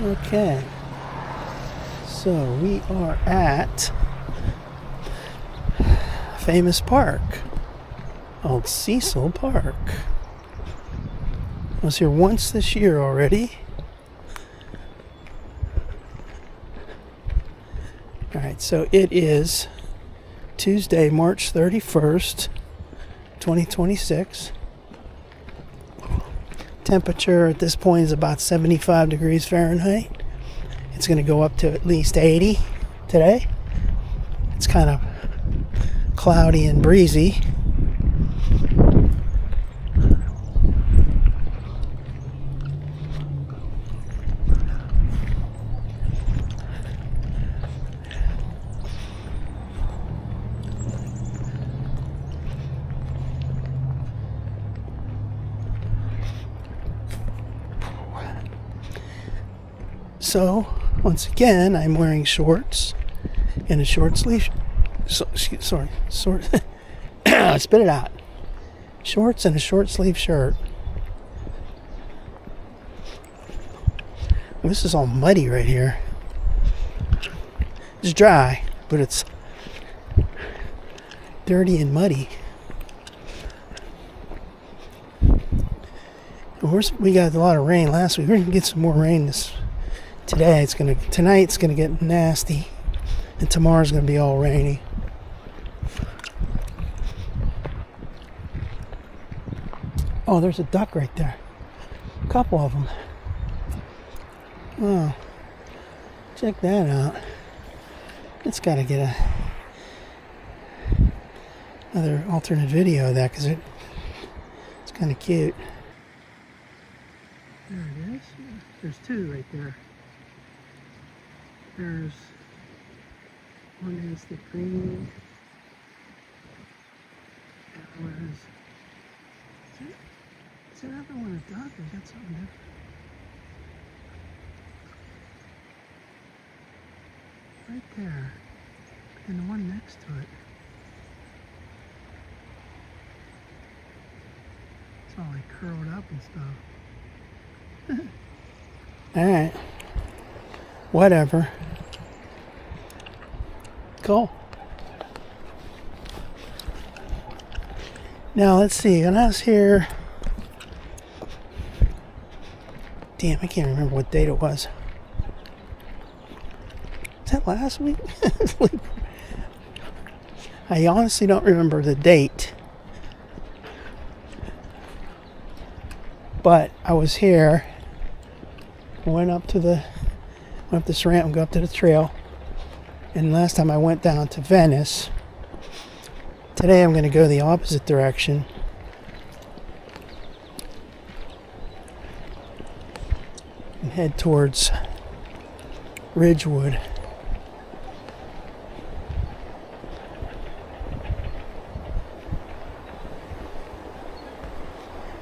Okay, so we are at a famous park called Cecil Park. I was here once this year already. Alright, so it is Tuesday, March 31st, 2026. Temperature at this point is about 75 degrees Fahrenheit. It's going to go up to at least 80 today. It's kind of cloudy and breezy. So, once again, I'm wearing shorts and a short sleeve. Spit it out. Shorts and a short sleeve shirt. This is all muddy right here. It's dry, but it's dirty and muddy. We got a lot of rain last week. We're gonna get some more rain tonight's gonna get nasty, and tomorrow's gonna be all rainy. Oh, there's a duck right there. A couple of them. Oh, check that out. It's got to get another alternate video of that because it's kind of cute. There it is. There's two right there. There's one is the green. That one is there another one a duck or is that something different? Right there. And the one next to it. It's all like curled up and stuff. Alright. Whatever. Cool. Now let's see. When I was here, damn, I can't remember what date it was. Was that last week? I honestly don't remember the date. But I was here. Went up this ramp and go up to the trail. And last time I went down to Venice. Today I'm going to go the opposite direction. And head towards Ridgewood.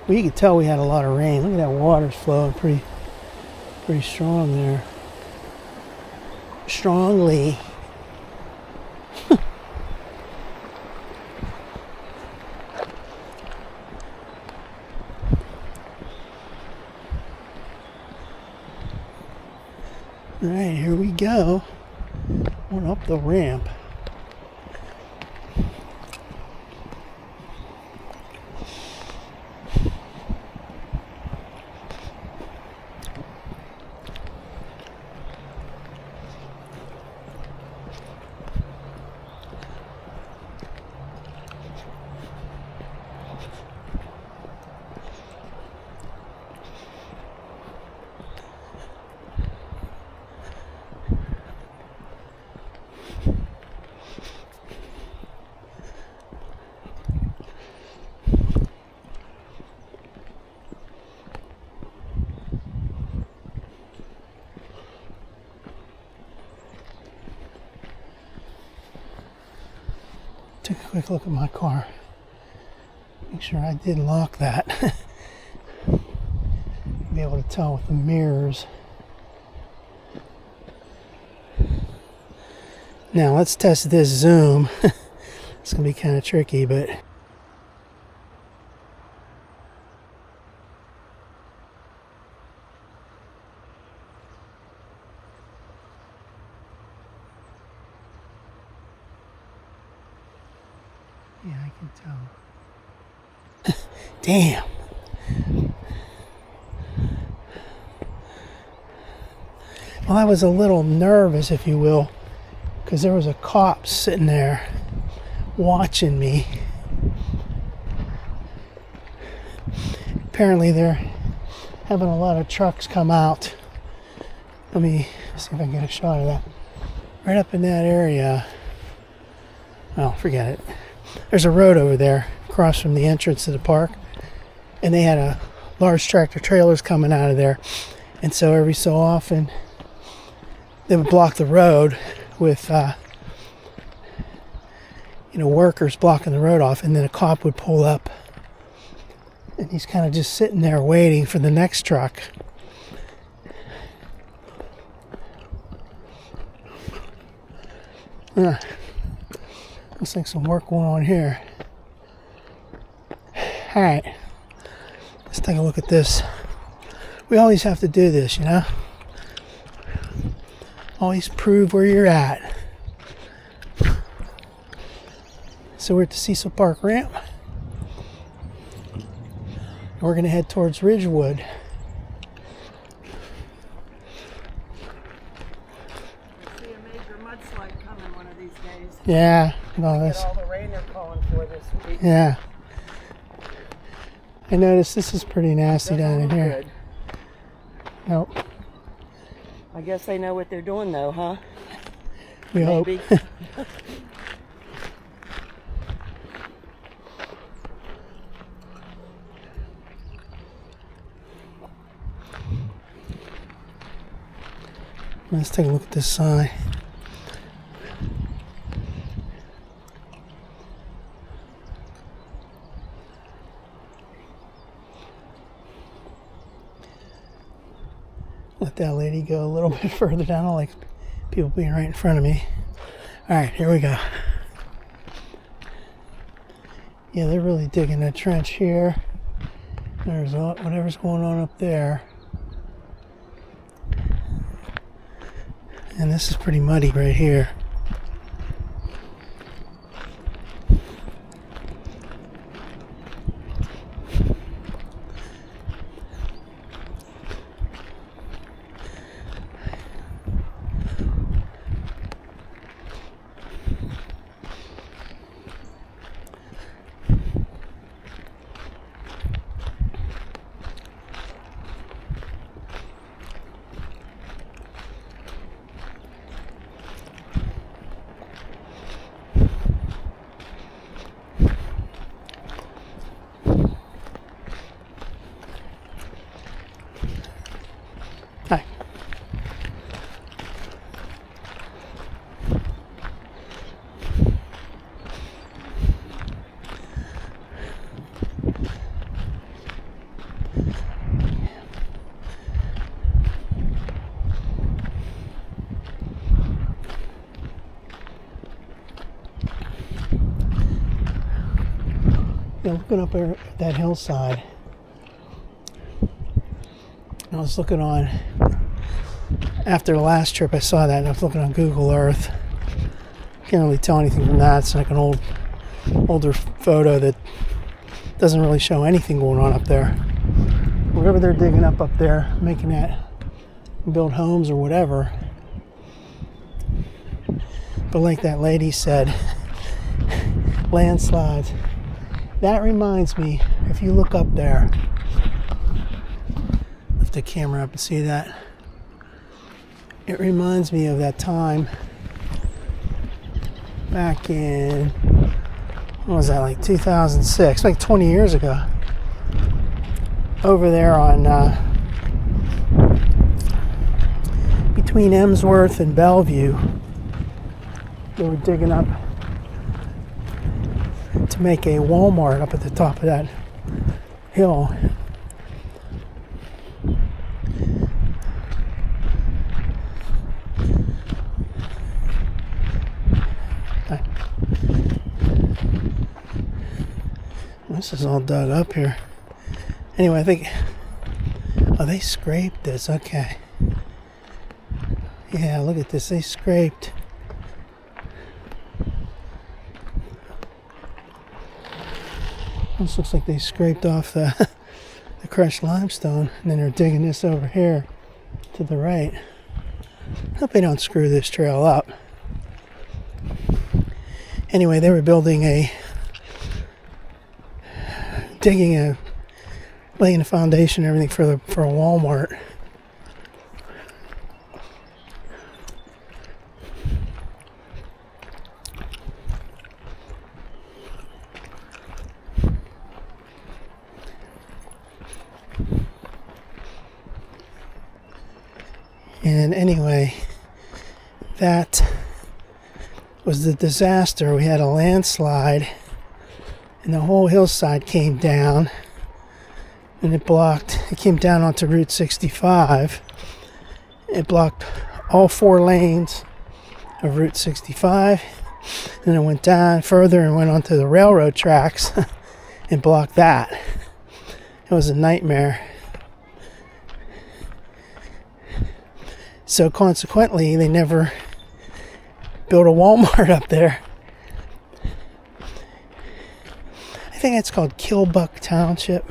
Well, you could tell we had a lot of rain. Look at that water's flowing pretty strong there. Strongly. Alright, here we go. Going up the ramp. Take a quick look at my car. Make sure I did lock that. Be able to tell with the mirrors. Now let's test this zoom. It's gonna be kind of tricky, but Yeah, I can tell. Damn. Well, I was a little nervous, if you will, because there was a cop sitting there watching me. Apparently they're having a lot of trucks come out. Let me see if I can get a shot of that. Right up in that area. Oh, forget it. There's a road over there across from the entrance to the park, and they had a large tractor trailers coming out of there, and so every so often they would block the road with workers blocking the road off, and then a cop would pull up, and he's kind of just sitting there waiting for the next truck. Looks like some work going on here. Alright, let's take a look at this. We always have to do this, you know? Always prove where you're at. So we're at the Cecil Park ramp. We're going to head towards Ridgewood. See a major mudslide coming one of these days. Yeah, no, Get all the rain they're calling for this week. Yeah. I noticed this is pretty nasty down in here. Good. Nope. I guess they know what they're doing though, huh? We Maybe. hope. Let's take a look at this sign. Let that lady go a little bit further down. I don't like people being right in front of me. Alright, here we go. Yeah, they're really digging a trench here. There's whatever's going on up there. And this is pretty muddy right here. Hi. Yeah, looking up there at that hillside, I was looking on, after the last trip I saw that, and I was looking on Google Earth. Can't really tell anything from that. It's like an older photo that doesn't really show anything going on up there. Whatever they're digging up there, making that build homes or whatever. But like that lady said, landslides. That reminds me, if you look up there, lift the camera up and see that. It reminds me of that time back in, what was that, like 2006, like 20 years ago. Over there on, between Emsworth and Bellevue, they were digging up to make a Walmart up at the top of that hill. This is all dug up here. Anyway, I think, oh, they scraped this. Okay. Yeah, look at this. They scraped. This looks like they scraped off the, the crushed limestone, and then they're digging this over here to the right. Hope they don't screw this trail up. Anyway, they were laying a foundation and everything for a Walmart. And anyway, that was the disaster. We had a landslide and the whole hillside came down, and it came down onto Route 65. It blocked all 4 lanes of Route 65, and it went down further and went onto the railroad tracks and blocked that. It was a nightmare. So consequently, they never built a Walmart up there. I think it's called Killbuck Township.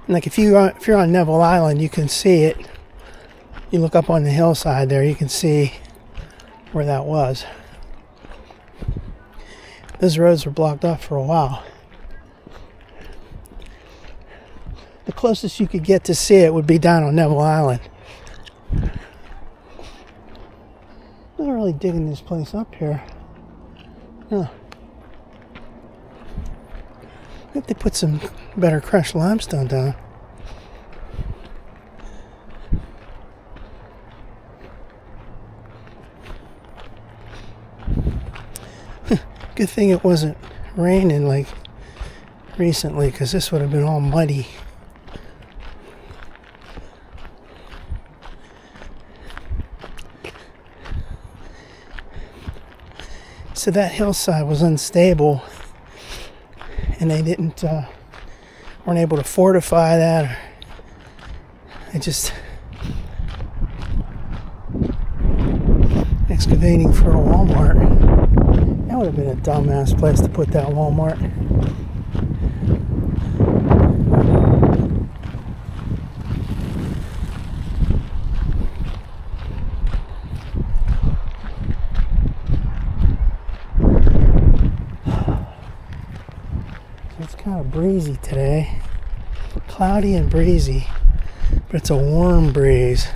Like if you're on Neville Island, you can see it. You look up on the hillside there, you can see where that was. Those roads were blocked off for a while. The closest you could get to see it would be down on Neville Island. They're really digging this place up here. Huh. I hope they put some better crushed limestone down. Good thing it wasn't raining like recently, because this would have been all muddy. So that hillside was unstable, and they weren't able to fortify that. They just excavating for a Walmart. That would have been a dumbass place to put that Walmart. It's kind of breezy today. Cloudy and breezy, but it's a warm breeze.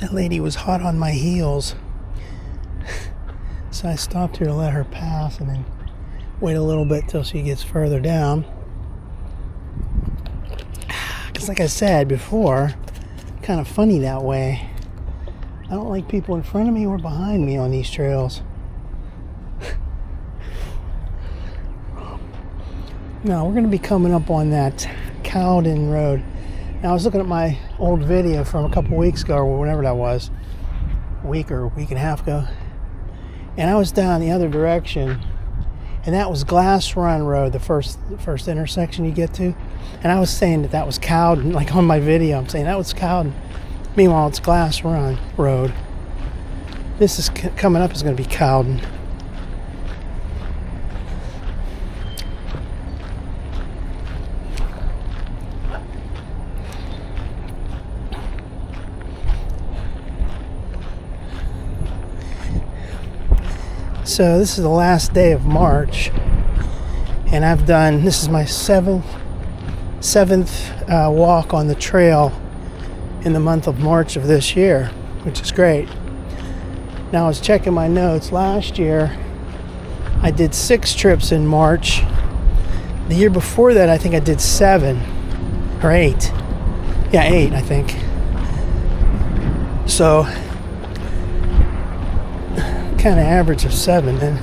That lady was hot on my heels. So I stopped here to let her pass and then wait a little bit till she gets further down. Because like I said before, kind of funny that way. I don't like people in front of me or behind me on these trails. Now we're going to be coming up on that Cowden Road. Now I was looking at my old video from a couple weeks ago or whenever that was, a week and a half ago, and I was down the other direction, and that was Glass Run Road, the first intersection you get to, and I was saying that was Cowden, like on my video I'm saying that was Cowden. Meanwhile it's Glass Run Road. This is coming up is going to be Cowden. So this is the last day of March, and this is my seventh walk on the trail in the month of March of this year, which is great. Now I was checking my notes. Last year I did 6 trips in March. The year before that I think I did 7 or 8. Yeah, 8 I think. So kind of average of 7 then.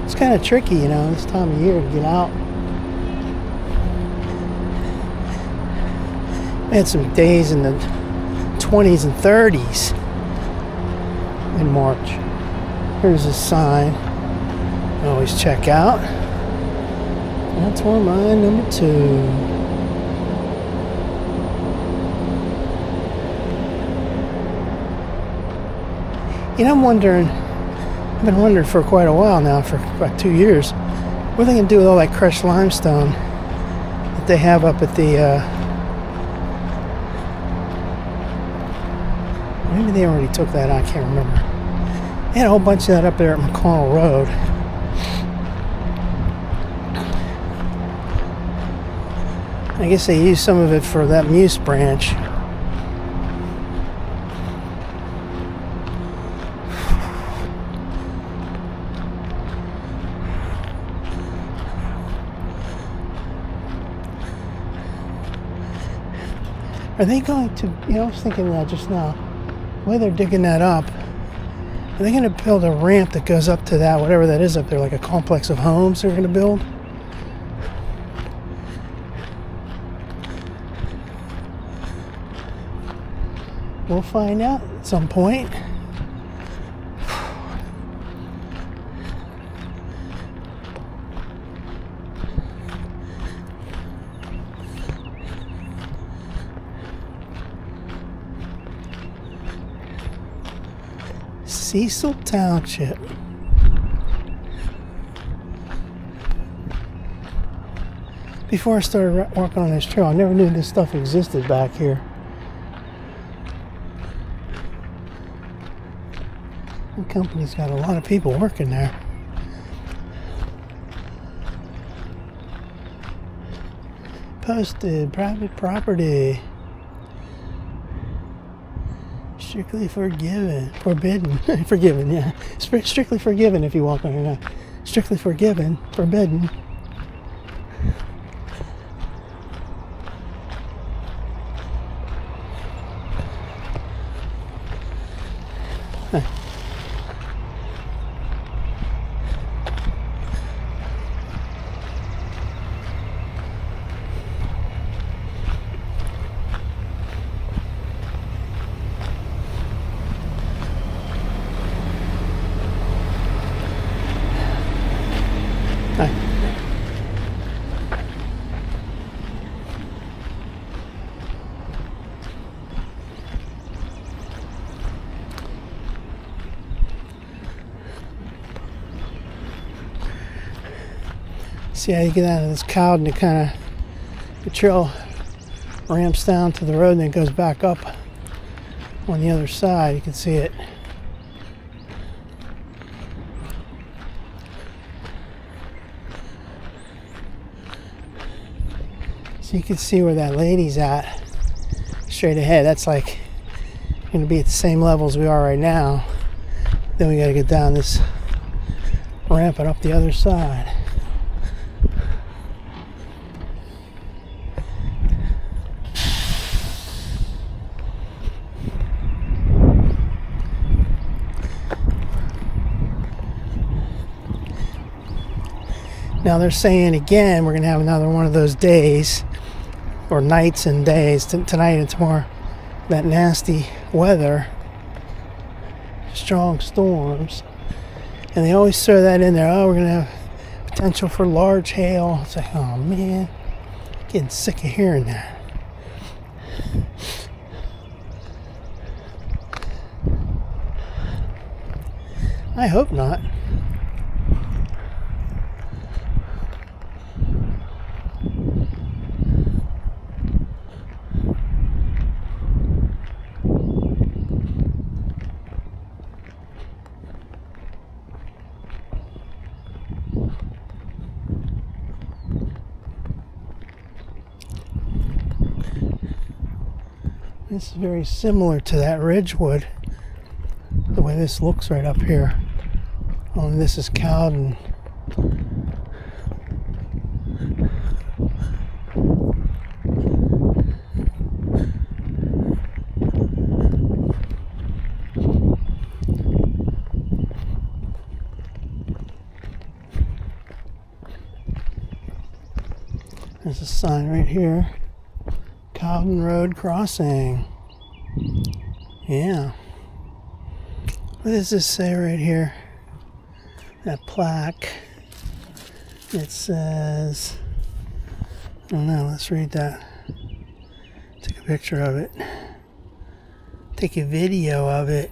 It's kind of tricky, this time of year to get out. I had some days in the 20s and 30s in March. Here's a sign I always check out. That's where mine number 2. I've been wondering for quite a while now, for about 2 years, what are they going to do with all that crushed limestone that they have up at the, maybe they already took that out, I can't remember. They had a whole bunch of that up there at McConnell Road. I guess they used some of it for that Muse branch. Are they going to, I was thinking that just now, the way they're digging that up, are they going to build a ramp that goes up to that, whatever that is up there, like a complex of homes they're going to build? We'll find out at some point. Cecil Township. Before I started working on this trail, I never knew this stuff existed back here. The company's got a lot of people working there. Posted private property. Strictly forbidden, yeah. Strictly forgiven if you walk on it. Strictly forbidden. See how you get out of this Cowden, the trail ramps down to the road and then goes back up on the other side. You can see it. So you can see where that lady's at. straight ahead. That's like going to be at the same level as we are right now. Then we got to get down this ramp and up the other side. Now they're saying again we're going to have another one of those days, or nights and days, tonight and tomorrow, that nasty weather, strong storms. And they always throw that in there. Oh, we're going to have potential for large hail. It's like, oh man, getting sick of hearing that. I hope not. This is very similar to that Ridgewood, the way this looks right up here. Only this is Cowden. There's a sign right here. Cowden Road crossing. Yeah. What does this say right here? That plaque. It says, I don't know, let's read that. Take a picture of it. Take a video of it.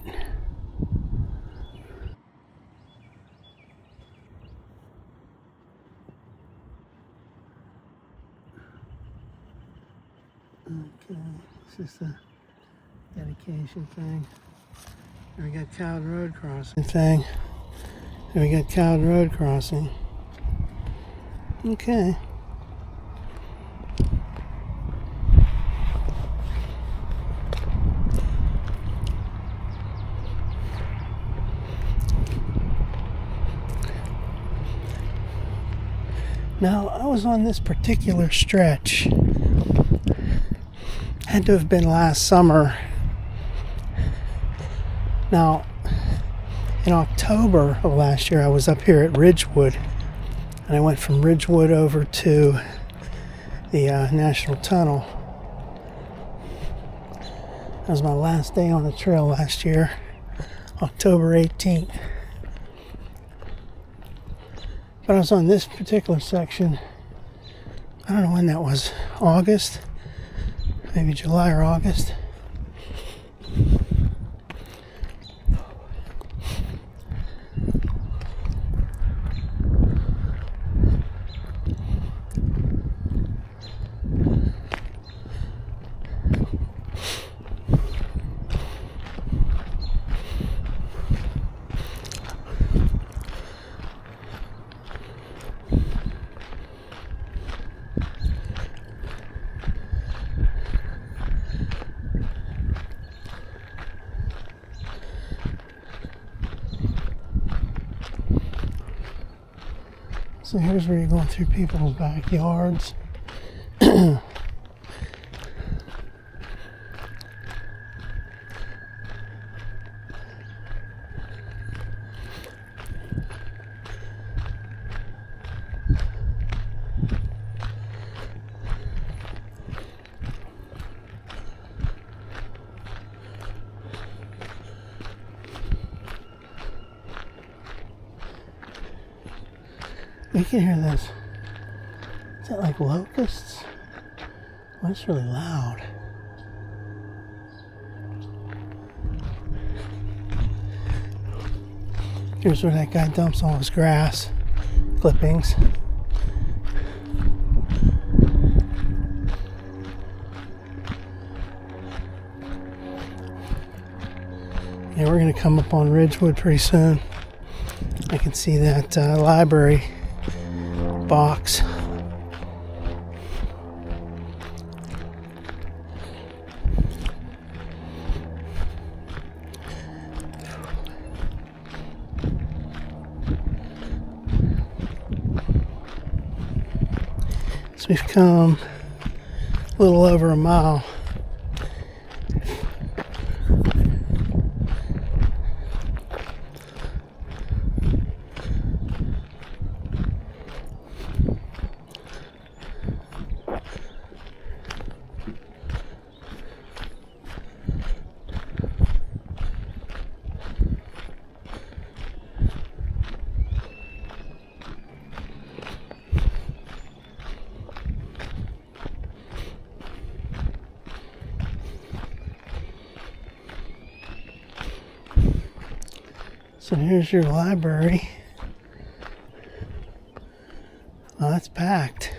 Okay, it's just a dedication thing. And we got Cowden Road crossing thing. And we got Cowden Road crossing. Okay. Now, I was on this particular stretch. Had to have been last summer. Now, in October of last year, I was up here at Ridgewood, and I went from Ridgewood over to the National Tunnel. That was my last day on the trail last year, October 18th. But I was on this particular section, I don't know when that was, August? Maybe July or August. So here's where you're going through people's backyards. You can hear this. Is that like locusts? Oh, it's really loud. Here's where that guy dumps all his grass clippings. Yeah, we're going to come up on Ridgewood pretty soon. I can see that library box. So we've come a little over a mile. So here's your library. Oh, that's packed.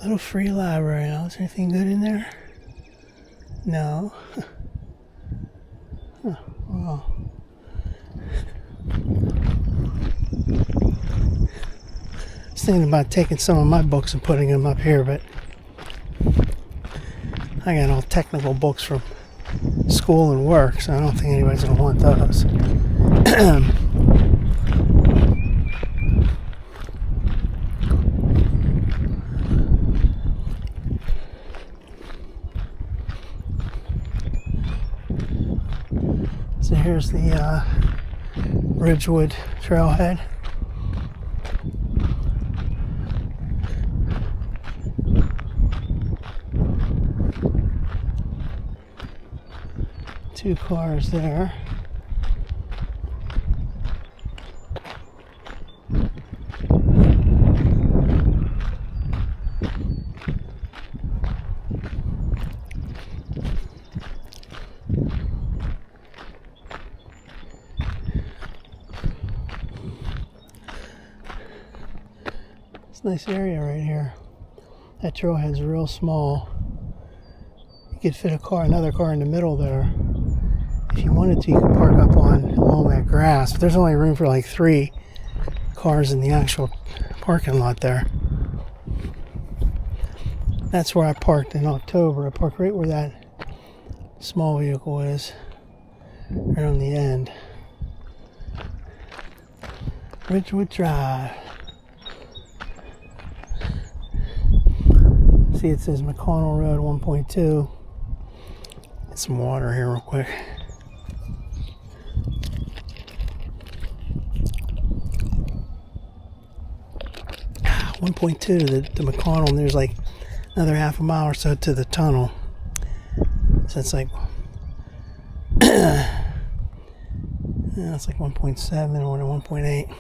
Little free library. Now, is there anything good in there? No. Oh, wow. I was thinking about taking some of my books and putting them up here, but I got all technical books from school and work, so I don't think anybody's going to want those. So here's the Ridgewood trailhead. Two cars there. It's a nice area right here. That trailhead's real small. You could fit another car in the middle there. If you wanted to, you could park up along that grass, but there's only room for like 3 cars in the actual parking lot there. That's where I parked in October. I parked right where that small vehicle is, right on the end. Ridgewood Drive. See, it says McConnell Road 1.2. Get some water here real quick. 1.2 to the McConnell, and there's like another half a mile or so to the tunnel. So it's like it's like 1.7 or 1.8.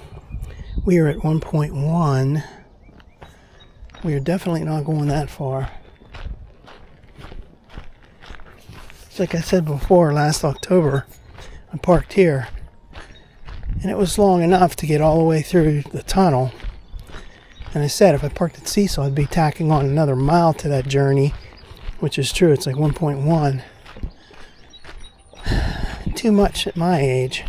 We are at 1.1. We are definitely not going that far. It's like I said before, last October I parked here, and it was long enough to get all the way through the tunnel. And I said if I parked at Cecil, I'd be tacking on another mile to that journey, which is true. It's like 1.1. Too much at my age.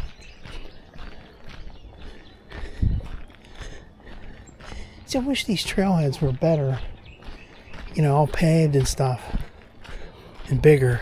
See, I wish these trailheads were better, you know, all paved and stuff, and bigger.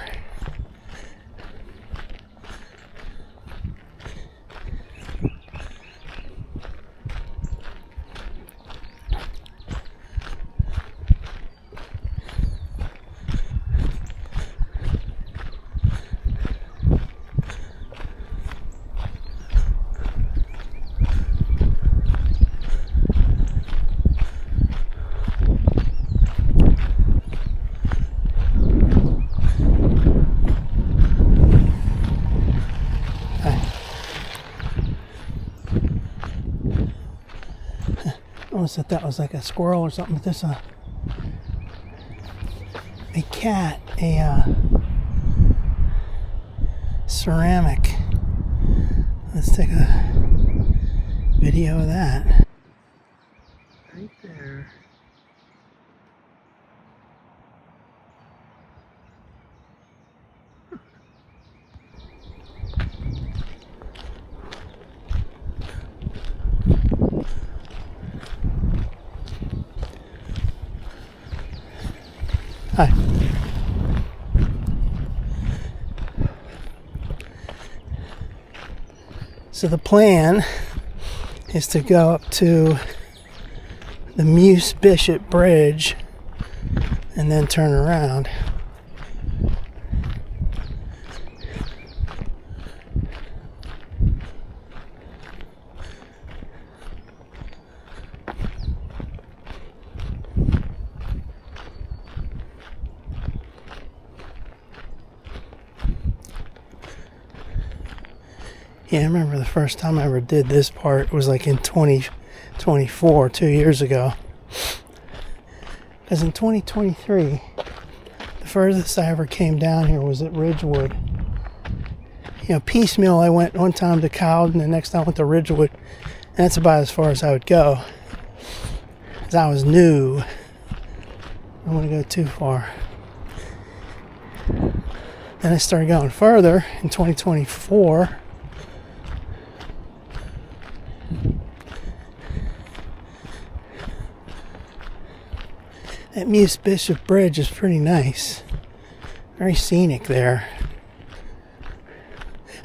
I almost thought that was like a squirrel or something, but there's a cat, a ceramic. Let's take a video of that. Right there. Hi. So the plan is to go up to the Muse Bishop Bridge and then turn around. Yeah, I remember the first time I ever did this part was like in 2024, 2 years ago. Because in 2023, the furthest I ever came down here was at Ridgewood. You know, piecemeal, I went one time to Cowden, the next time I went to Ridgewood. And that's about as far as I would go. Because I was new. I don't want to go too far. Then I started going further in 2024. That Muse Bishop Bridge is pretty nice. Very scenic there.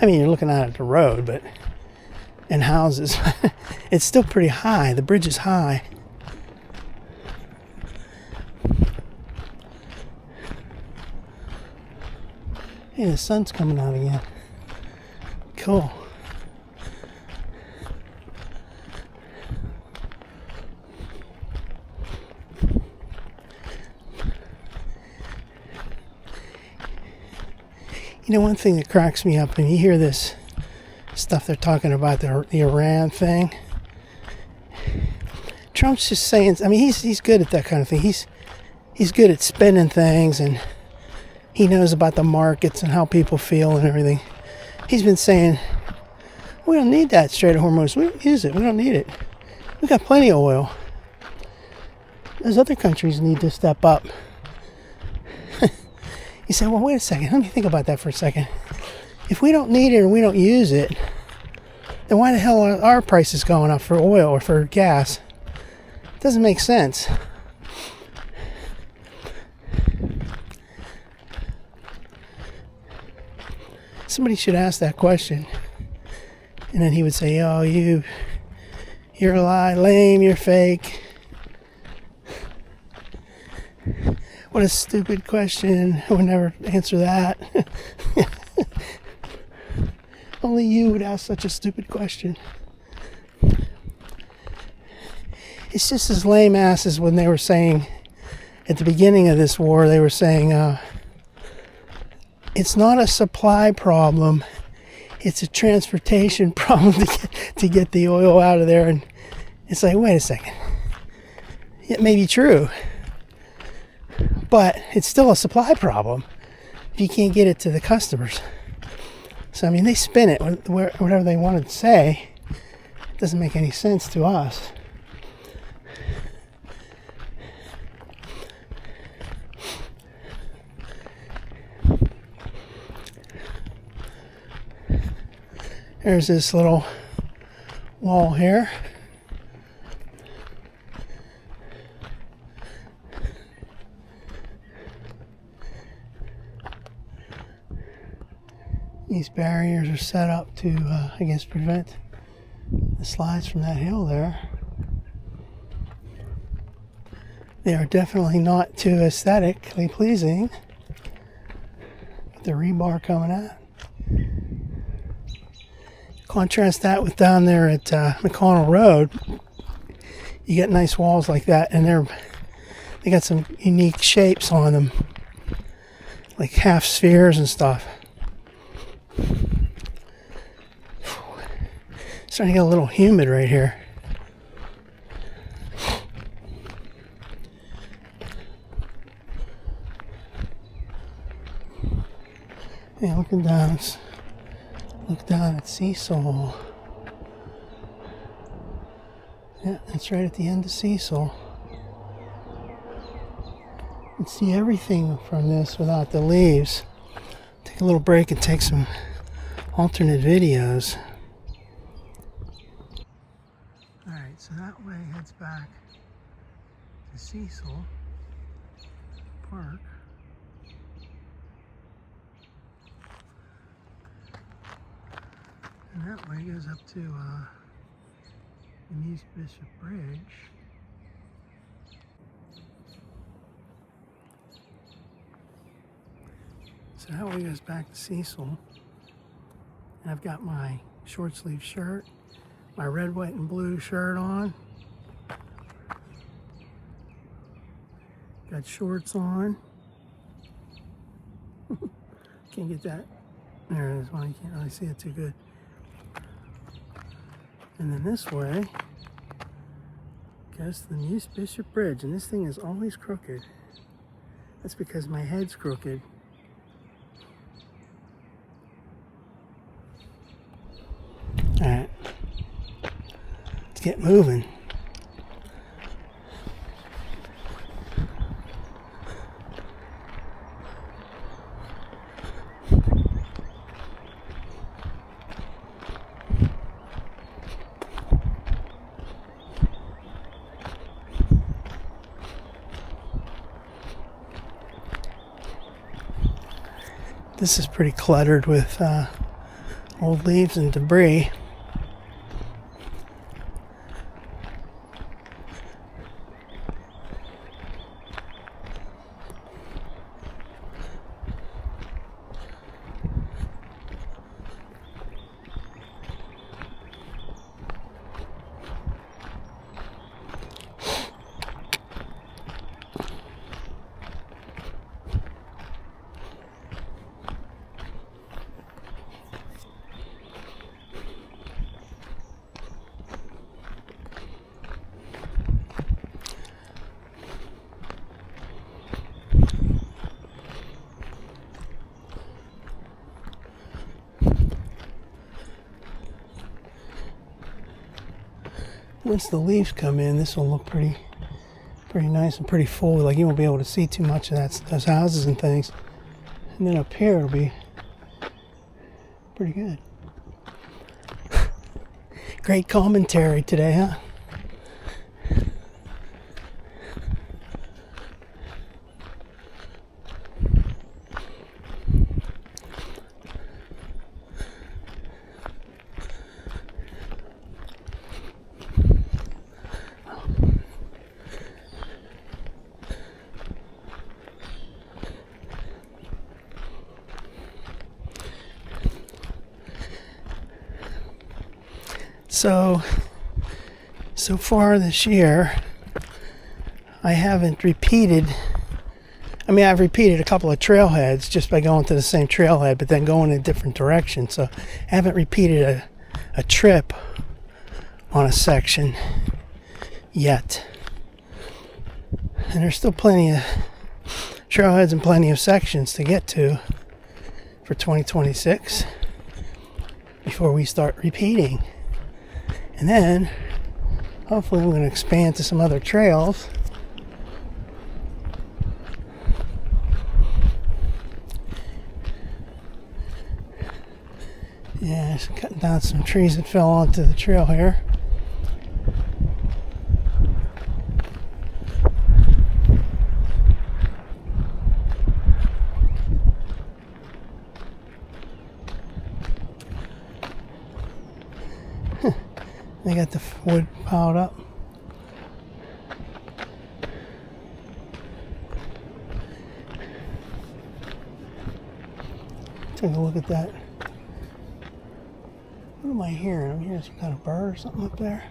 I mean, you're looking out at the road, but and houses. It's still pretty high. The bridge is high. Hey, the sun's coming out again. Cool. You know, one thing that cracks me up, and you hear this stuff they're talking about, the Iran thing. Trump's just saying, I mean, he's good at that kind of thing. He's good at spinning things, and he knows about the markets and how people feel and everything. He's been saying, we don't need that Strait of Hormuz. We don't use it. We don't need it. We got plenty of oil. Those other countries need to step up. You say, well, wait a second. Let me think about that for a second. If we don't need it or we don't use it, then why the hell are our prices going up for oil or for gas? It doesn't make sense. Somebody should ask that question. And then he would say, oh, you're a lie, lame, you're fake. What a stupid question. I would never answer that. Only you would ask such a stupid question. It's just as lame ass as when they were saying, at the beginning of this war, they were saying, it's not a supply problem, it's a transportation problem to get the oil out of there. And it's like, wait a second. It may be true, but it's still a supply problem if you can't get it to the customers. So, I mean, they spin it whatever they wanted to say. It doesn't make any sense to us. There's this little wall here. These barriers are set up to, I guess, prevent the slides from that hill there. They are definitely not too aesthetically pleasing. The rebar coming out. Contrast that with down there at McConnell Road. You get nice walls like that, and they got some unique shapes on them, like half spheres and stuff. Starting to get a little humid right here. Yeah, look down at Cecil. Yeah, that's right at the end of Cecil. You can see everything from this without the leaves. Take a little break and take some alternate videos. Alright, so that way heads back to Cecil Park. And that way goes up to the Muse Bishop Bridge. So Howie goes back to Cecil, and I've got my short sleeve shirt, my red, white, and blue shirt on. Got shorts on. Can't get that. There it is. Well, you can't really see it too good. And then this way goes to the Muse Bishop Bridge, and this thing is always crooked. That's because my head's crooked. Alright. Let's get moving. This is pretty cluttered with old leaves and debris. Once the leaves come in, this will look pretty nice and pretty full. Like you won't be able to see too much of those houses and things. And then up here it'll be pretty good. Great commentary today, huh? So far this year, I haven't repeated. I mean, I've repeated a couple of trailheads just by going to the same trailhead, but then going in a different direction. So I haven't repeated a trip on a section yet. And there's still plenty of trailheads and plenty of sections to get to for 2026 before we start repeating. And then, hopefully I'm going to expand to some other trails. Yeah, just cutting down some trees that fell onto the trail here. They got the wood piled up. Take a look at that. What am I hearing? I'm hearing some kind of bird or something up there.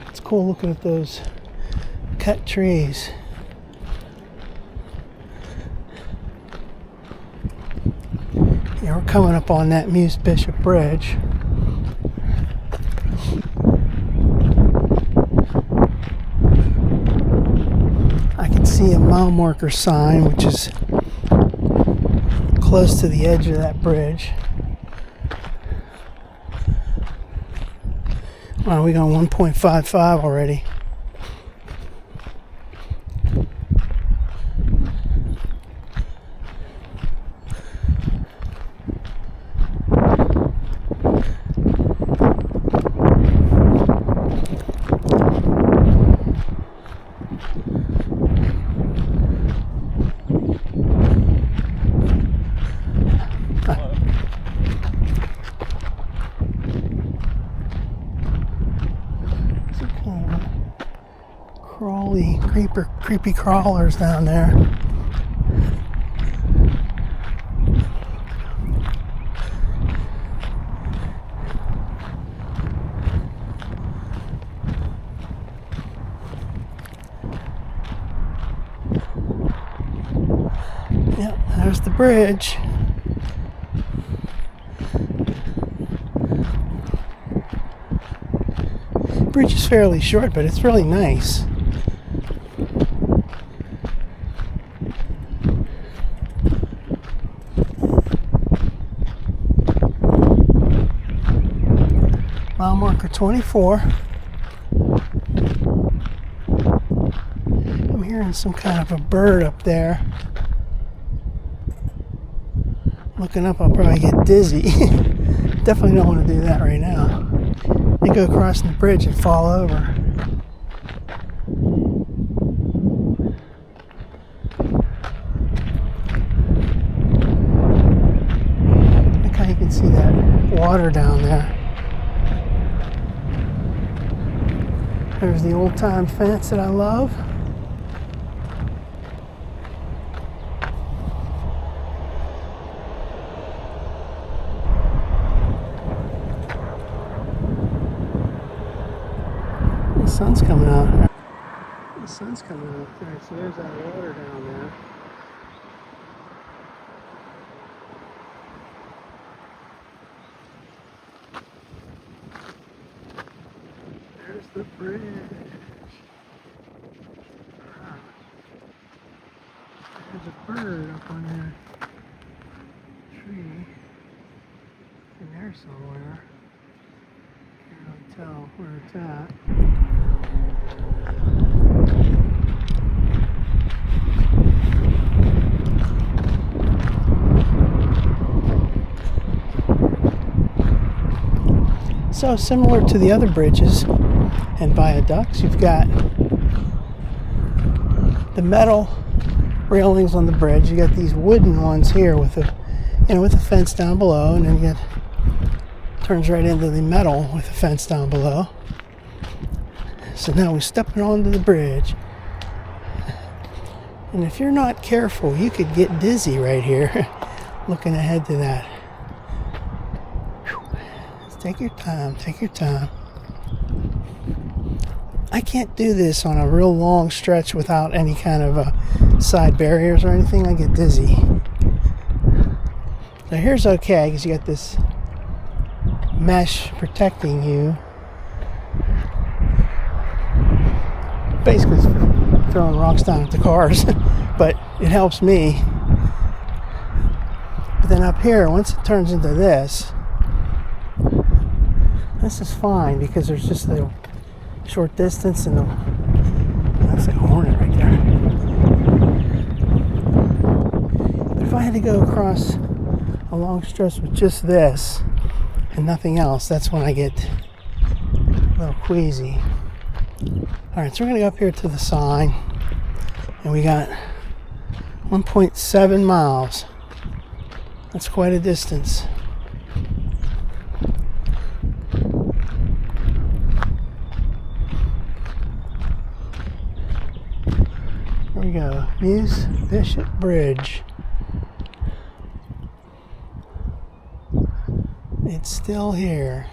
It's cool looking at those cut trees. Yeah, we're coming up on that Muse Bishop Bridge. I can see a mile marker sign, which is close to the edge of that bridge. Wow, we got 1.55 already. creepy crawlers down there. Yep, there's the bridge. The bridge is fairly short, but it's really nice. Mile marker 24. I'm hearing some kind of a bird up there. Looking up, I'll probably get dizzy. Definitely don't want to do that right now. They go across the bridge and fall over. Look how you can see that water down there. There's the old-time fence that I love. The sun's coming out. The sun's coming out there, so there's that water down there. There's the bridge. Wow. There's a bird up on that tree in there somewhere. Can't really tell where it's at. So similar to the other bridges and viaducts, you've got the metal railings on the bridge. You got these wooden ones here with a fence down below, and then you got turns right into the metal with a fence down below. So now we're stepping onto the bridge, and if you're not careful, you could get dizzy right here looking ahead to that. Take your time, take your time. I can't do this on a real long stretch without any kind of side barriers or anything. I get dizzy. Now here's okay, because you got this mesh protecting you. Basically it's throwing rocks down at the cars, but it helps me. But then up here, once it turns into this is fine, because there's just a short distance, and that's a hornet right there. But if I had to go across a long stretch with just this and nothing else, that's when I get a little queasy. Alright, so we're going to go up here to the sign, and we got 1.7 miles. That's quite a distance. Here we go, Muse Bishop Bridge. It's still here.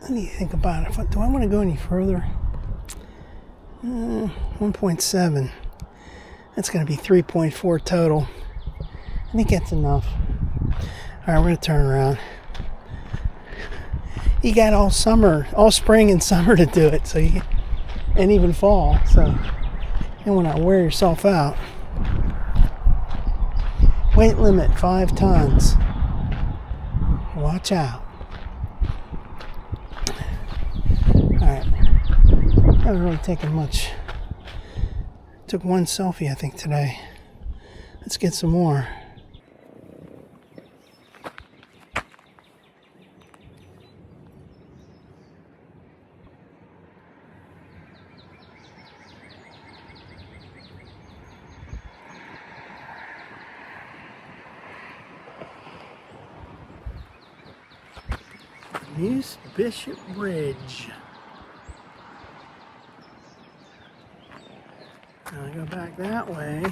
Let me think about it. Do I want to go any further? 1.7. That's going to be 3.4 total. I think that's enough. Alright, we're going to turn around. You got all spring and summer to do it, and even fall, so you don't want to wear yourself out. Weight limit 5 tons. Watch out. Alright. I haven't really taken much. Took one selfie, I think, today. Let's get some more. Muse Bishop Bridge. Now I go back that way.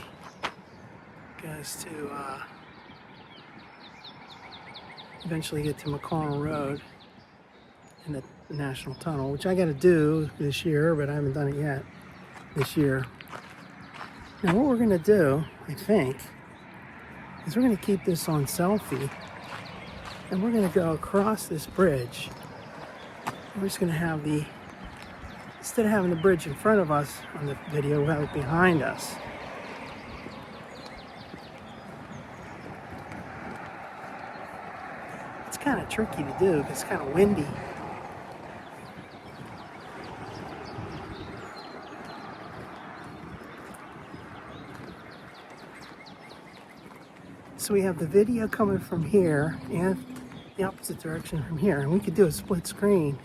Goes to eventually get to McConnell Road and the National Tunnel, which I got to do this year, but I haven't done it yet this year. Now what we're going to do, I think, is we're going to keep this on selfie, and we're going to go across this bridge. We're just going to have the, instead of having the bridge in front of us on the video, we'll have it behind us. It's kind of tricky to do because it's kind of windy. So we have the video coming from here and the opposite direction from here, and we could do a split screen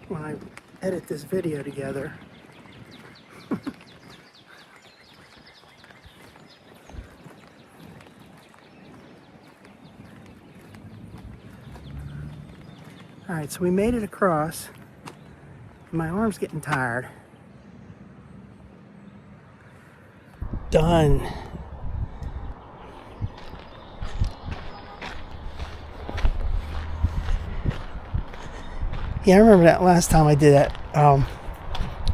when I edit this video together. Alright, so we made it across. My arm's getting tired. Done. Yeah, I remember that last time I did that,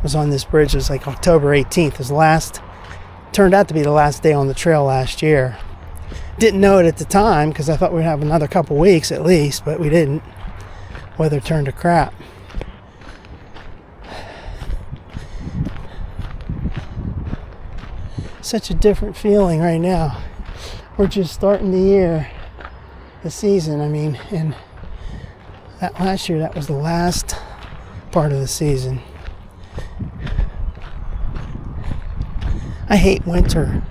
was on this bridge. It was like October 18th. It was turned out to be the last day on the trail last year. Didn't know it at the time because I thought we'd have another couple weeks at least, but we didn't. Weather turned to crap. Such a different feeling right now. We're just starting the year, the season, I mean, and that last year, that was the last part of the season. I hate winter.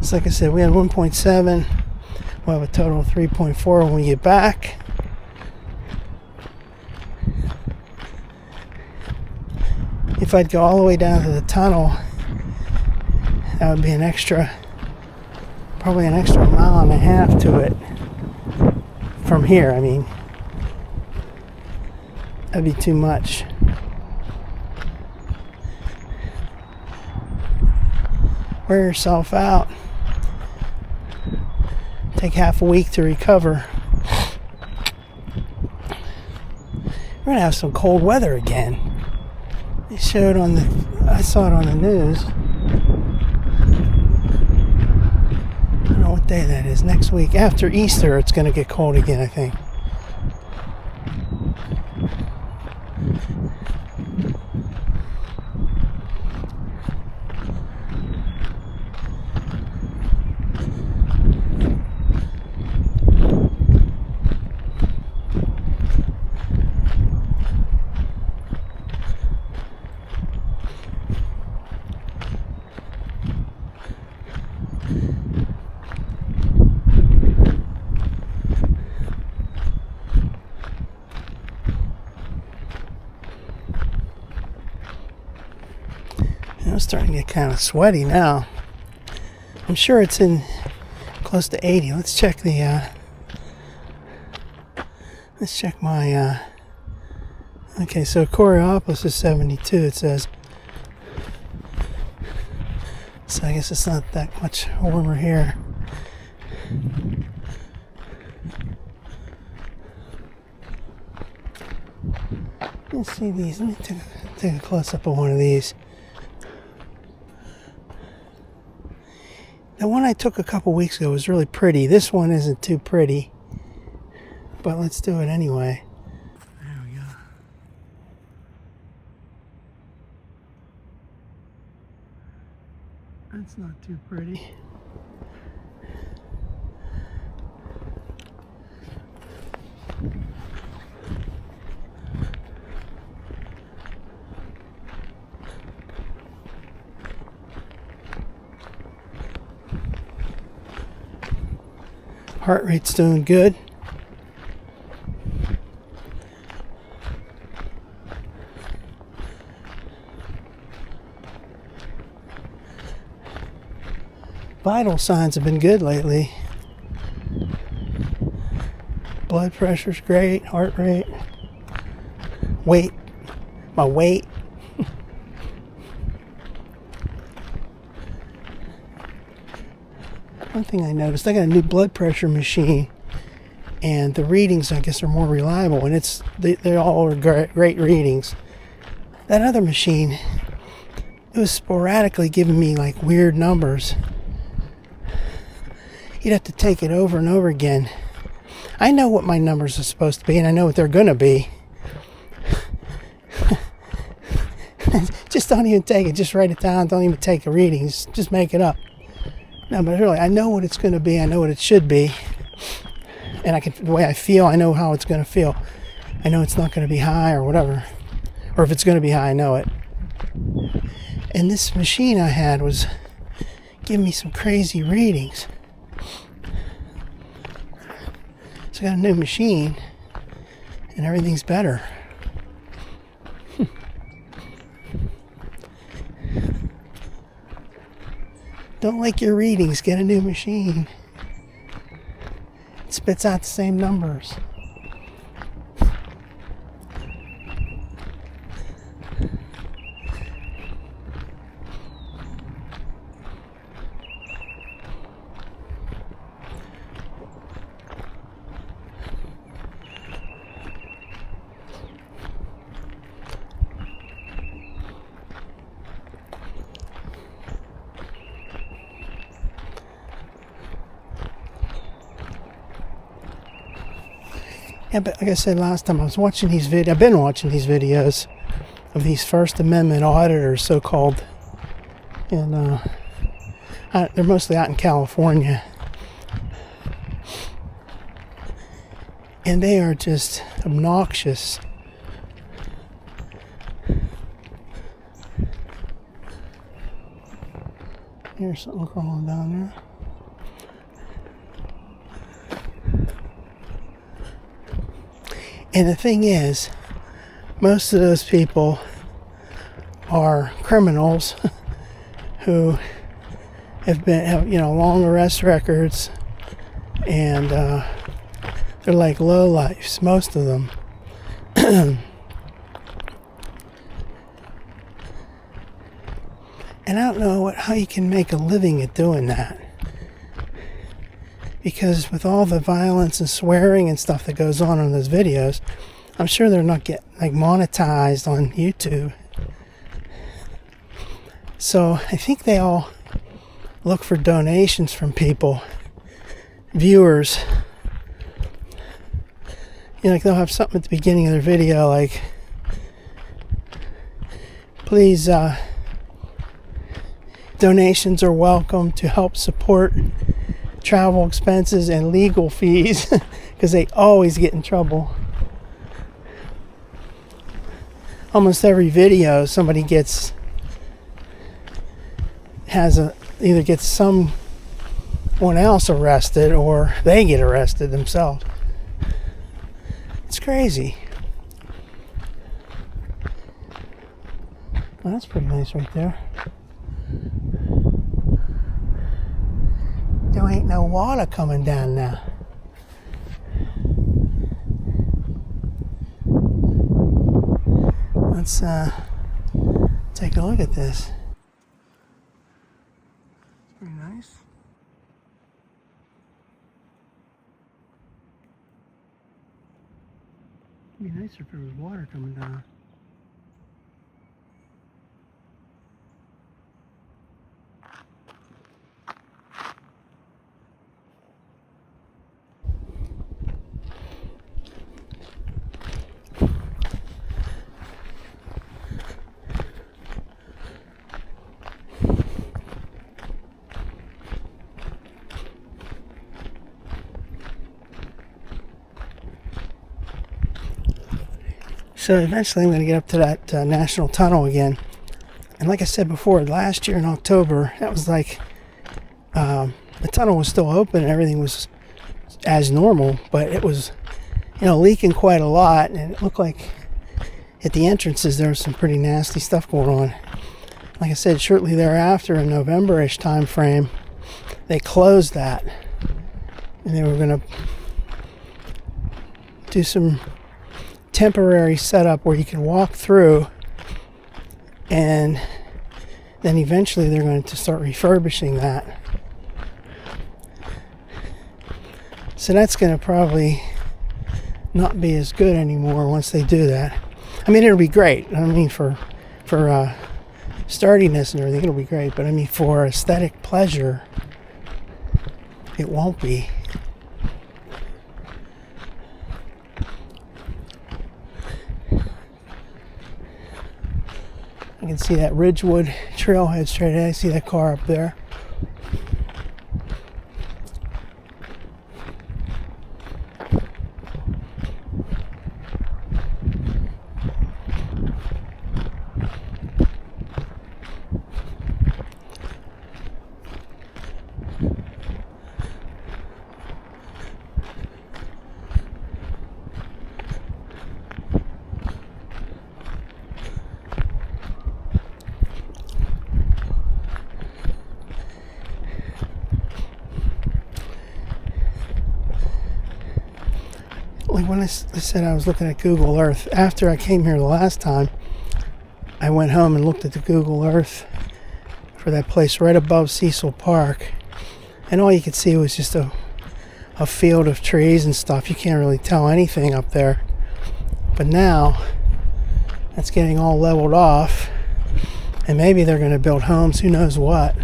It's like I said, we had 1.7. We'll have a total of 3.4 when we get back. If I'd go all the way down to the tunnel, that would be probably an extra mile and a half to it from here. I mean, that'd be too much. Wear yourself out. Take half a week to recover. We're gonna have some cold weather again. They showed I saw it on the news. I don't know what day that is. Next week, after Easter, it's gonna get cold again, I think. It's starting to get kind of sweaty now. I'm sure it's in close to 80. Let's check my okay, so Coraopolis is 72, it says. So I guess it's not that much warmer here. Let's see these. Let me take a close up of one of these. The one I took a couple weeks ago was really pretty. This one isn't too pretty, but let's do it anyway. There we go. That's not too pretty. Heart rate's doing good. vital signs have been good lately. Blood pressure's great, heart rate, weight, my weight. One thing I noticed, I got a new blood pressure machine, and the readings, I guess, are more reliable, and they all are great readings. That other machine, it was sporadically giving me like weird numbers. You'd have to take it over and over again. I know what my numbers are supposed to be, and I know what they're going to be. Just don't even take it. Just write it down. Don't even take the readings. Just make it up. No, but really, I know what it's going to be. I know what it should be. And the way I feel, I know how it's going to feel. I know it's not going to be high or whatever. Or if it's going to be high, I know it. And this machine I had was giving me some crazy readings. So I got a new machine, and everything's better. Don't like your readings, get a new machine. It spits out the same numbers. Yeah, but like I said last time, I was watching these videos. I've been watching these videos of these First Amendment auditors, so-called, and they're mostly out in California, and they are just obnoxious. Here's something crawling down there. And the thing is, most of those people are criminals who have long arrest records, and they're like lowlifes, most of them. And I don't know how you can make a living at doing that. Because with all the violence and swearing and stuff that goes on in those videos, I'm sure they're not getting monetized on YouTube. So I think they all look for donations from people, viewers. They'll have something at the beginning of their video like, please, donations are welcome to help support travel expenses and legal fees, because they always get in trouble. Almost every video somebody either gets someone else arrested or they get arrested themselves. It's crazy. Well, that's pretty nice right there. There ain't no water coming down now. Let's take a look at this. It's pretty nice. It'd be nicer if there was water coming down. So eventually I'm going to get up to that National Tunnel again. And like I said before, last year in October, that was like, the tunnel was still open and everything was as normal, but it was, leaking quite a lot, and it looked like at the entrances there was some pretty nasty stuff going on. Like I said, shortly thereafter, in November-ish time frame, they closed that, and they were going to do some temporary setup where you can walk through, and then eventually they're going to start refurbishing that. So that's going to probably not be as good anymore once they do that. I mean, it'll be great. I mean, for sturdiness and everything, it'll be great. But I mean, for aesthetic pleasure, it won't be. I can see that Ridgewood trailhead straight ahead. I see that car up there. Like when I said I was looking at Google Earth, after I came here the last time, I went home and looked at the Google Earth for that place right above Cecil Park, and all you could see was just a field of trees and stuff. You can't really tell anything up there. But now that's getting all leveled off, and maybe they're going to build homes, who knows what.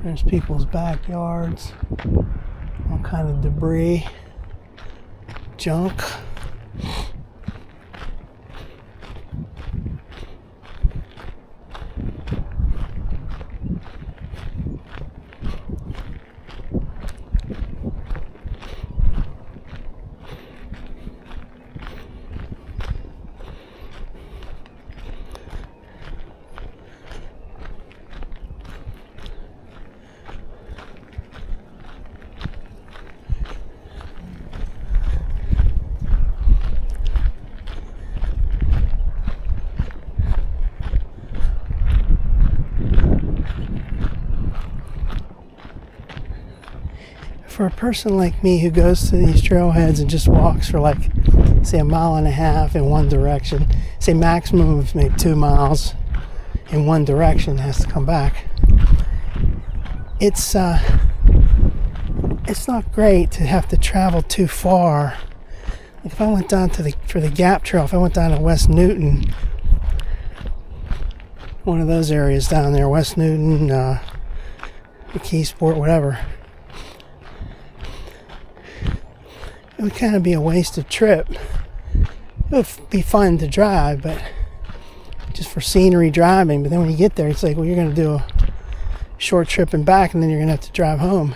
There's people's backyards, all kind of debris, junk. For a person like me who goes to these trailheads and just walks for like, say, a mile and a half in one direction, say maximum of maybe 2 miles in one direction, has to come back. It's not great to have to travel too far. Like if I went down to for the Gap Trail, if I went down to West Newton, one of those areas down there, West Newton, McKeesport, whatever, it would kind of be a wasted trip. It would be fun to drive, but just for scenery driving. But then when you get there, it's like, well, you're going to do a short trip and back, and then you're going to have to drive home.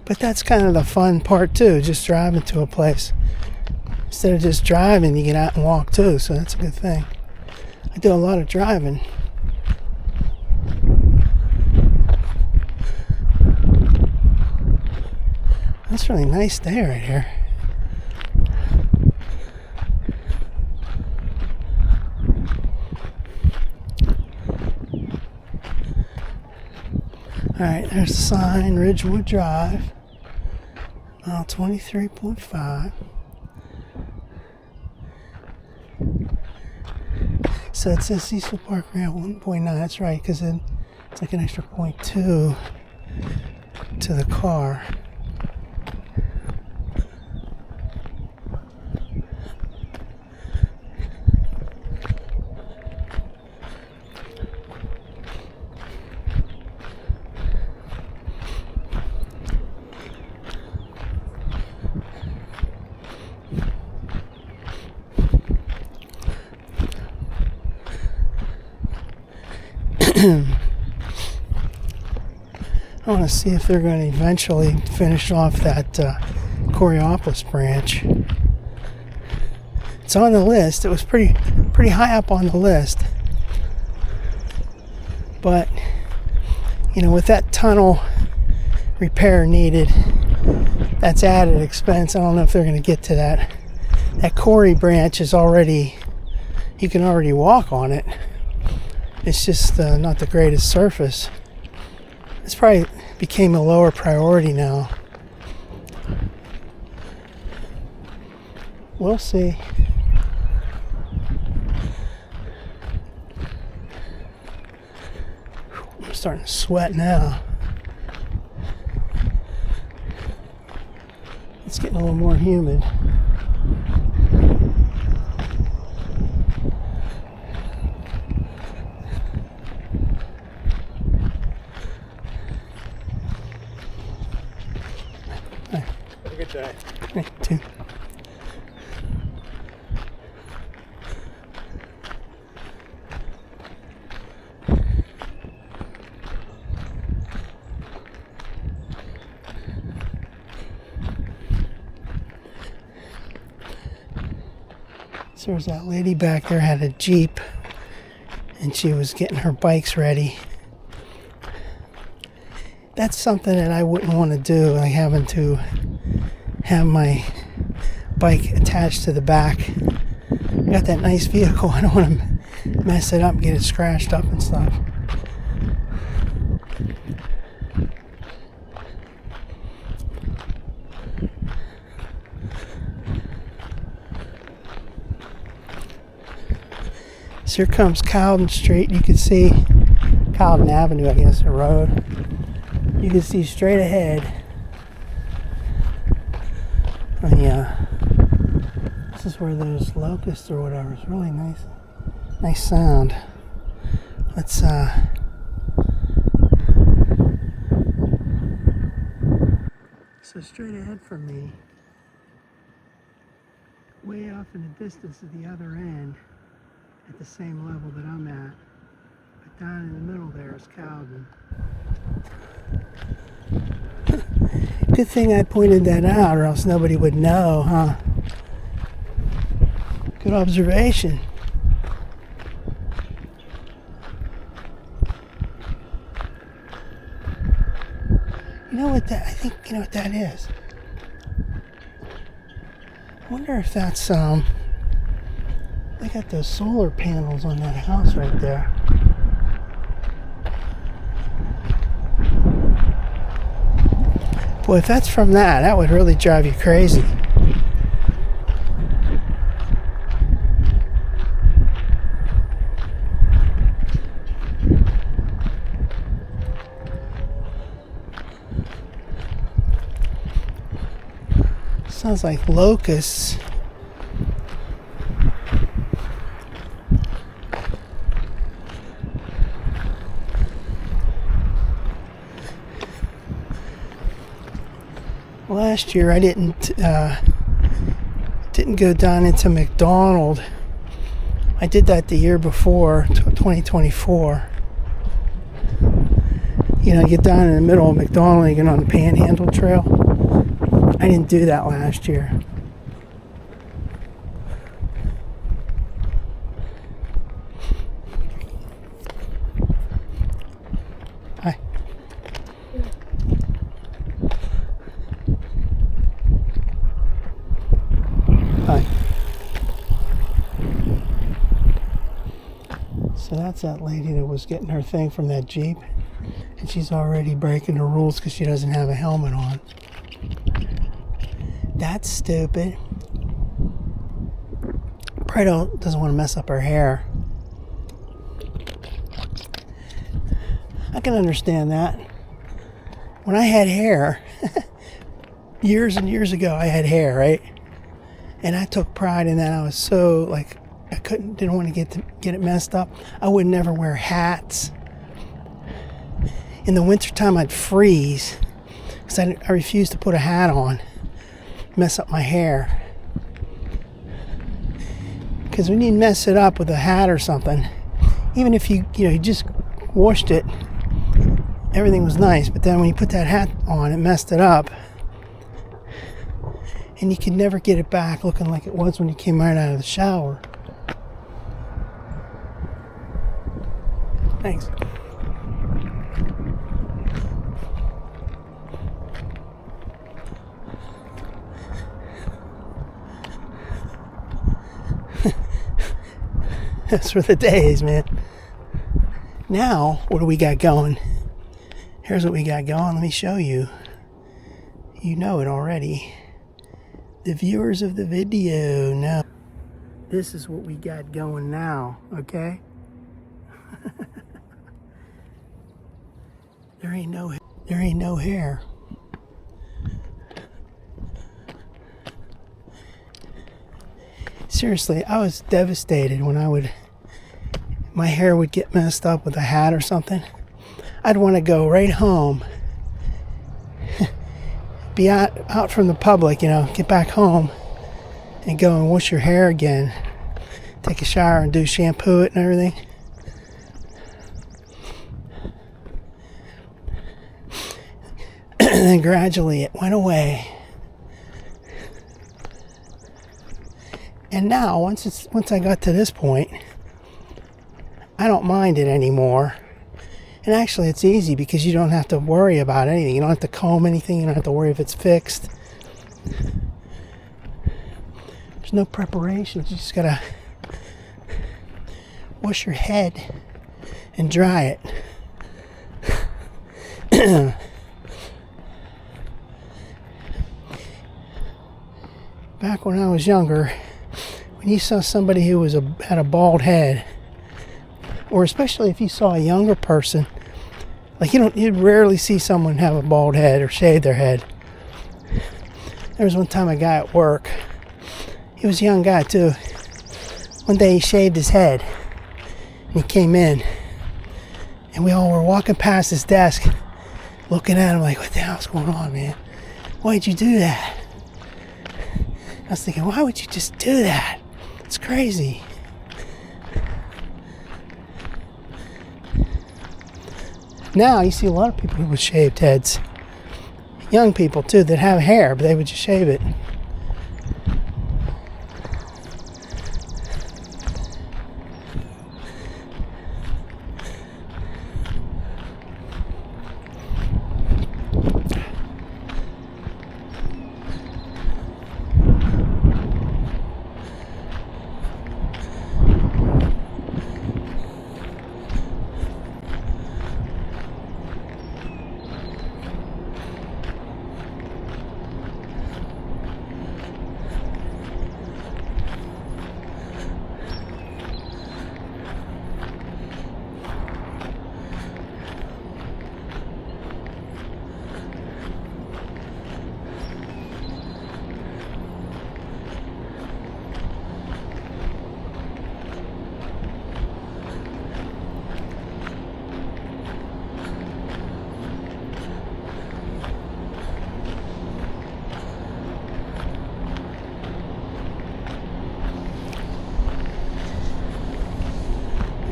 But that's kind of the fun part too, just driving to a place. Instead of just driving, you get out and walk too, so that's a good thing. I do a lot of driving. That's really nice day right here. Alright, there's the sign, Ridgewood Drive, mile 23.5. So it says Cecil Park Rail 1.9, that's right, because then it's like an extra 0.2 to the car. I want to see if they're going to eventually finish off that Coreopsis branch. It's on the list. It was pretty high up on the list. But, you know, with that tunnel repair needed, that's added expense. I don't know if they're going to get to that. That Corey branch is already, you can already walk on it. It's just not the greatest surface. It's probably became a lower priority now. We'll see. I'm starting to sweat now. It's getting a little more humid. Have a good day. Me too. So there's that lady back there had a Jeep and she was getting her bikes ready. That's something that I wouldn't want to do, like having to have my bike attached to the back. I got that nice vehicle. I don't want to mess it up and get it scratched up and stuff. So here comes Cowden Street. You can see Cowden Avenue, I guess, the road. You can see straight ahead. This is where those locusts or whatever. It's really nice sound. Let's so straight ahead from me, way off in the distance at the other end, at the same level that I'm at, but down in the middle there is Cowden. Good thing I pointed that out, or else nobody would know, huh? Good observation. You know what that, I think you know what that is. I wonder if that's, they got those solar panels on that house right there. Boy, if that's from that, that would really drive you crazy. Sounds like locusts. Last year I didn't go down into McDonald. I did that the year before, 2024. You know, get down in the middle of McDonald and get on the Panhandle Trail. I didn't do that last year. Hi. Hi. So that's that lady that was getting her thing from that Jeep. And she's already breaking the rules because she doesn't have a helmet on. That's stupid. Probably doesn't want to mess up her hair. I can understand that. When I had hair, years and years ago, I had hair, right? And I took pride in that. I was so, like, didn't want to get it messed up. I would never wear hats. In the wintertime, I'd freeze because I refused to put a hat on. Mess up my hair. Because when you mess it up with a hat or something, even if you just washed it everything was nice, but then when you put that hat on, it messed it up. And you could never get it back looking like it was when you came right out of the shower. Thanks. That's for the days, man. Now, what do we got going? Here's what we got going. Let me show you. You know it already. The viewers of the video know. This is what we got going now, okay? There ain't no hair. Seriously, I was devastated when my hair would get messed up with a hat or something. I'd want to go right home, be out from the public, get back home and go and wash your hair again, take a shower and do shampoo it and everything. And then gradually it went away. And now, once I got to this point, I don't mind it anymore. And actually, it's easy because you don't have to worry about anything. You don't have to comb anything. You don't have to worry if it's fixed. There's no preparation. You just gotta wash your head and dry it. Back when I was younger, when you saw somebody who had a bald head, or especially if you saw a younger person, like you'd rarely see someone have a bald head or shave their head. There was one time a guy at work, he was a young guy too. One day he shaved his head, and he came in, and we all were walking past his desk, looking at him like, what the hell's going on, man? Why'd you do that? I was thinking, why would you just do that? It's crazy. Now you see a lot of people with shaved heads. Young people too that have hair, but they would just shave it.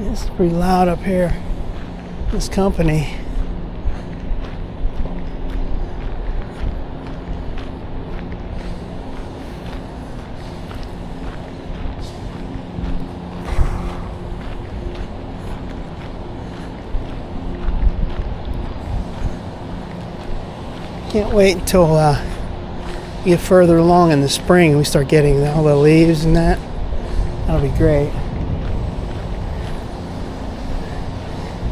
It's pretty loud up here. This company. Can't wait until we get further along in the spring and we start getting all the leaves and that. That'll be great.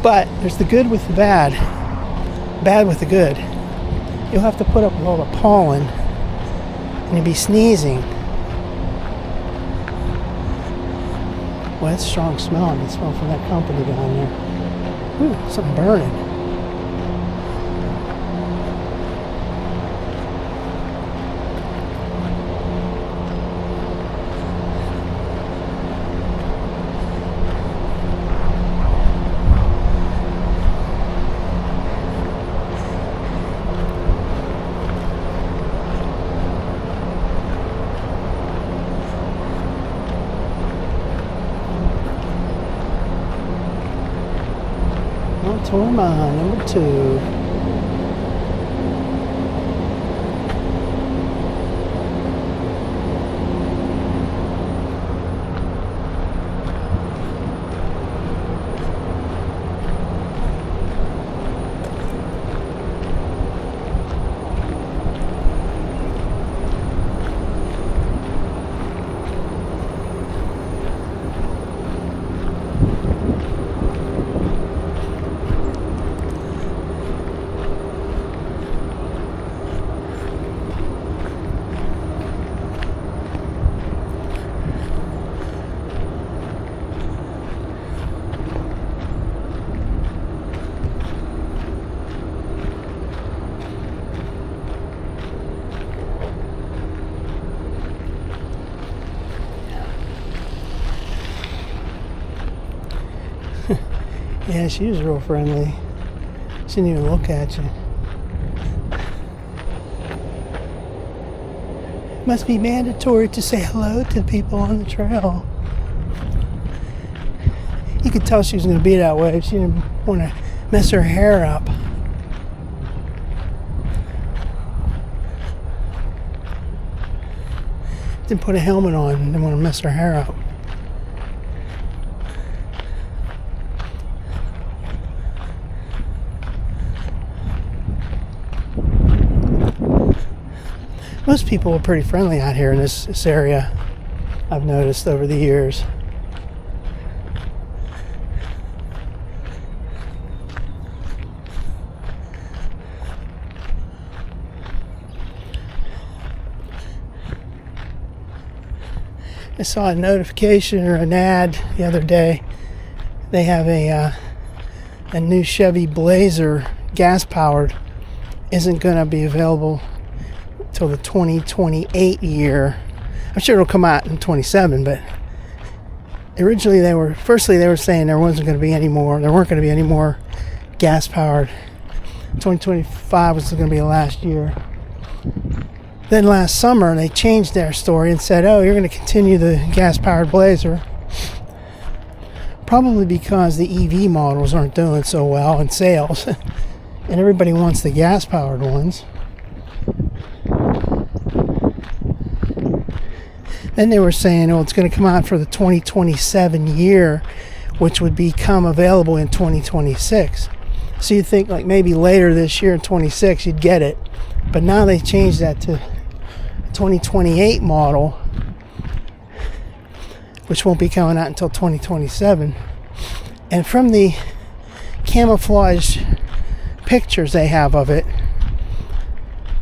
But there's the good with the bad. Bad with the good. You'll have to put up with all the pollen and you'll be sneezing. Well, that's strong smelling. It smells from that company down there. Ooh, something burning. Montour mine, number 2. Yeah, she was real friendly. She didn't even look at you. Must be mandatory to say hello to people on the trail. You could tell she was going to be that way. She didn't want to mess her hair up. Didn't put a helmet on. Didn't want to mess her hair up. Most people are pretty friendly out here in this area, I've noticed over the years. I saw a notification or an ad the other day. They have a new Chevy Blazer, gas-powered, isn't going to be available till the 2028 year. I'm sure it'll come out in 27, but originally they were saying there weren't going to be any more gas-powered. 2025 was going to be the last year. Then last summer they changed their story and said, oh, you're going to continue the gas-powered Blazer. Probably because the EV models aren't doing so well in sales. And everybody wants the gas-powered ones. Then they were saying, oh, it's going to come out for the 2027 year, which would become available in 2026. So you think like maybe later this year in 26 you'd get it. But now they changed that to 2028 model, which won't be coming out until 2027. And from the camouflage pictures they have of it,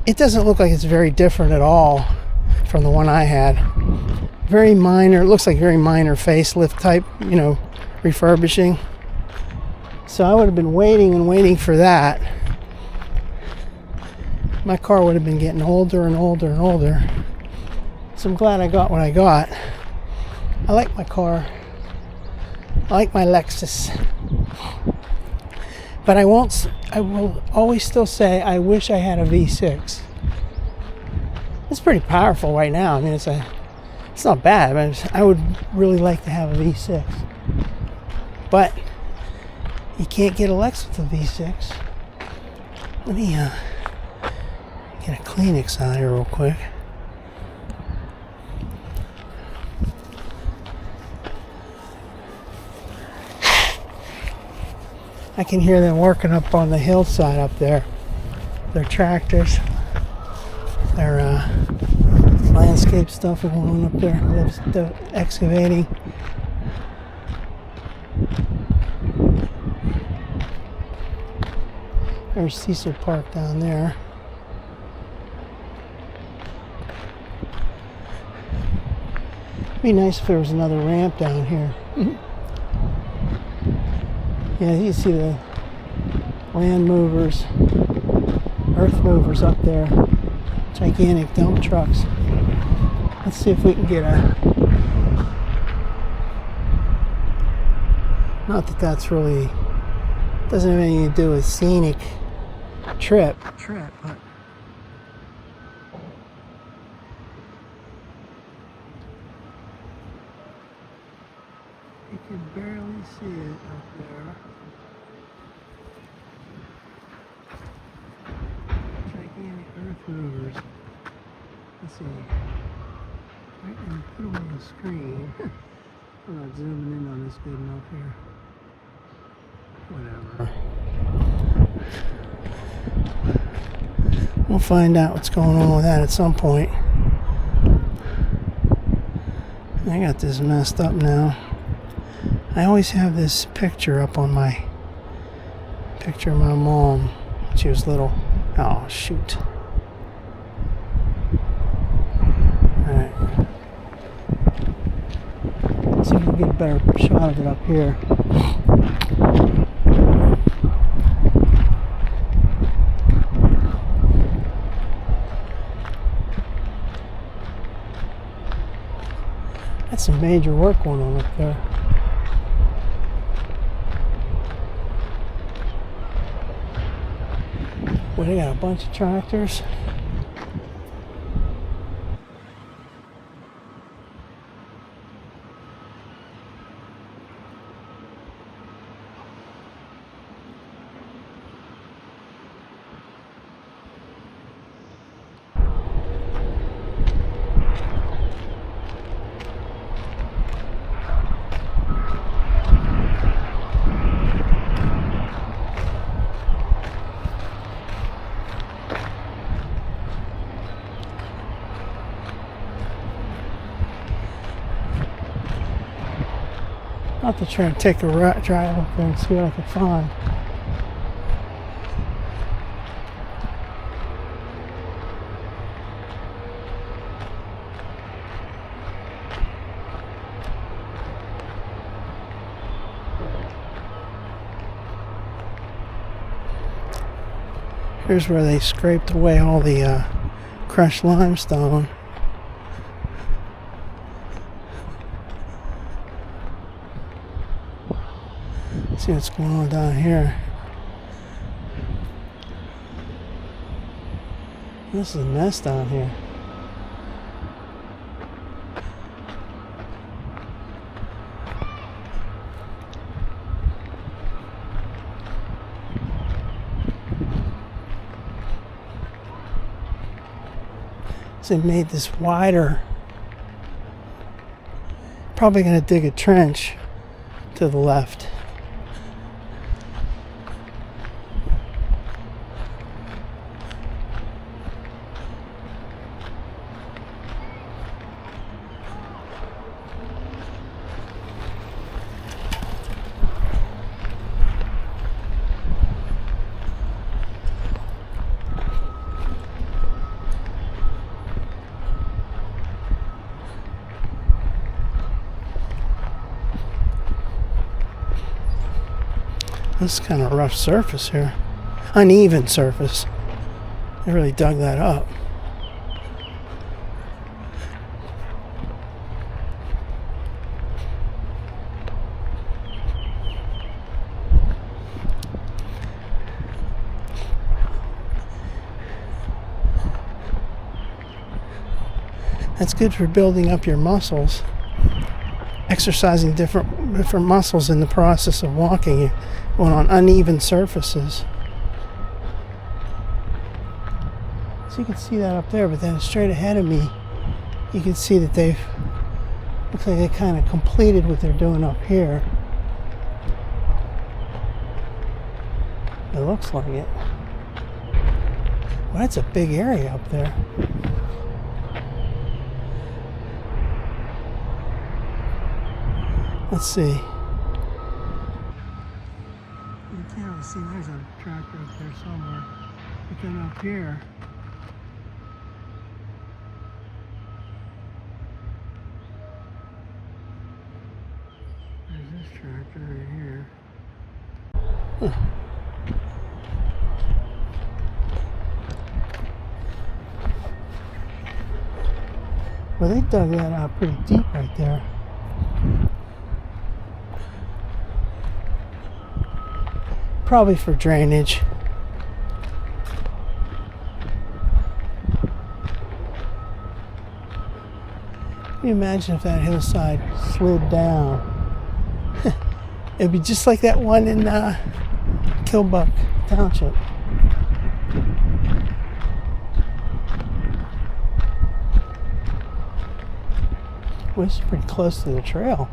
it doesn't look like it's very different at all from the one I had. Very minor, it looks like very minor facelift type, refurbishing. So I would have been waiting for that. My car would have been getting older and older and older. So I'm glad I got what I got. I like my car. I like my Lexus. But I will always still say I wish I had a V6. It's pretty powerful right now. I mean, it's not bad, but I would really like to have a V6. But you can't get a Lexus with a V6. Let me get a Kleenex out here real quick. I can hear them working up on the hillside up there. Their tractors, their landscape stuff going on up there. They're excavating. There's Cecil Park down there. It'd be nice if there was another ramp down here. Yeah, you see the land movers, earth movers up there. Gigantic dump trucks. Let's see if we can get not that that's really, doesn't have anything to do with Scenic trip, but you can barely see it up there. Earth movers. Let's see. Right in the middle of the screen. I'm not zooming in on this good enough here. Whatever. We'll find out what's going on with that at some point. I got this messed up now. I always have this picture up on my picture of my mom when she was little. Oh, shoot. Alright. Let's see if we can get a better shot of it up here. That's some major work going on up there. Well, they got a bunch of tractors. I'll have to try and take a drive up there and see what I can find. Here's where they scraped away all the crushed limestone. See what's going on down here. This is a mess down here. So they made this wider. Probably going to dig a trench to the left. This is kind of a rough surface here. Uneven surface. They really dug that up. That's good for building up your muscles. Exercising different muscles in the process of walking. Going on uneven surfaces. So you can see that up there, but then straight ahead of me, you can see that looks like they kind of completed what they're doing up here. It looks like it. Well, that's a big area up there. Let's see. You can't really see, there's a tractor up there somewhere. But then up here, there's this tractor right here. Huh. Well, they dug that out pretty deep right there. Probably for drainage. Can you imagine if that hillside slid down? It'd be just like that one in Kilbuck Township. Well, it's pretty close to the trail.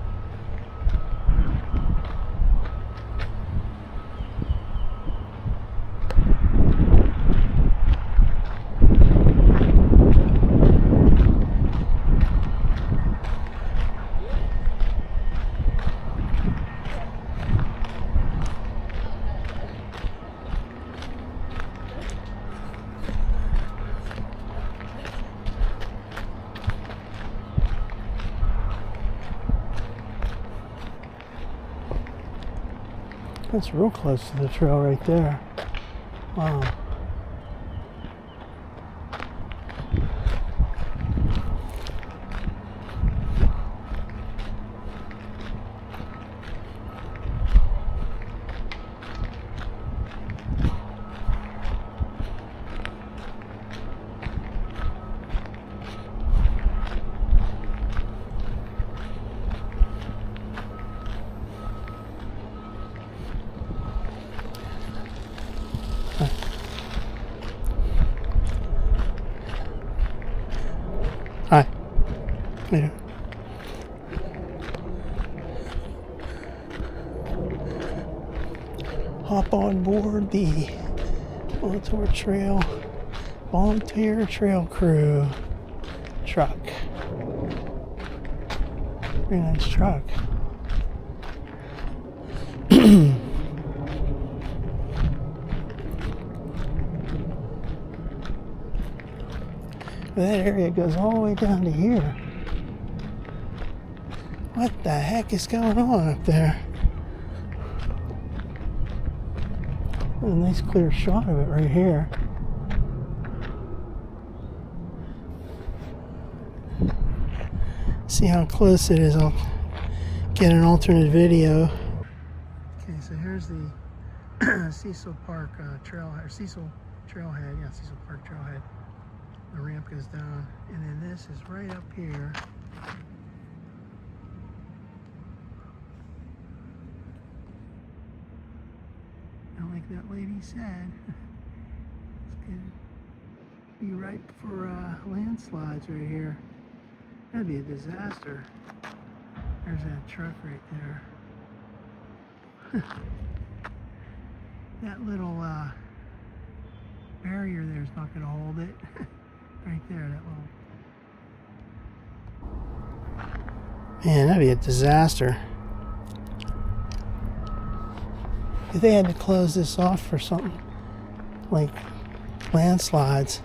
That's real close to the trail right there. Wow. Hi. Later. Hop on board the Montour Trail Volunteer Trail Crew truck. Very nice truck. That area goes all the way down to here. What the heck is going on up there? A nice clear shot of it right here. See how close it is. I'll get an alternate video. Okay, so here's the Cecil Park trailhead, or Cecil Trailhead. Yeah, Cecil Park Trailhead. The ramp goes down, and then this is right up here. And like that lady said, it's gonna be ripe for landslides right here. That'd be a disaster. There's that truck right there. That little barrier there is not going to hold it. Right there, that little... Man, that'd be a disaster. If they had to close this off for something like landslides,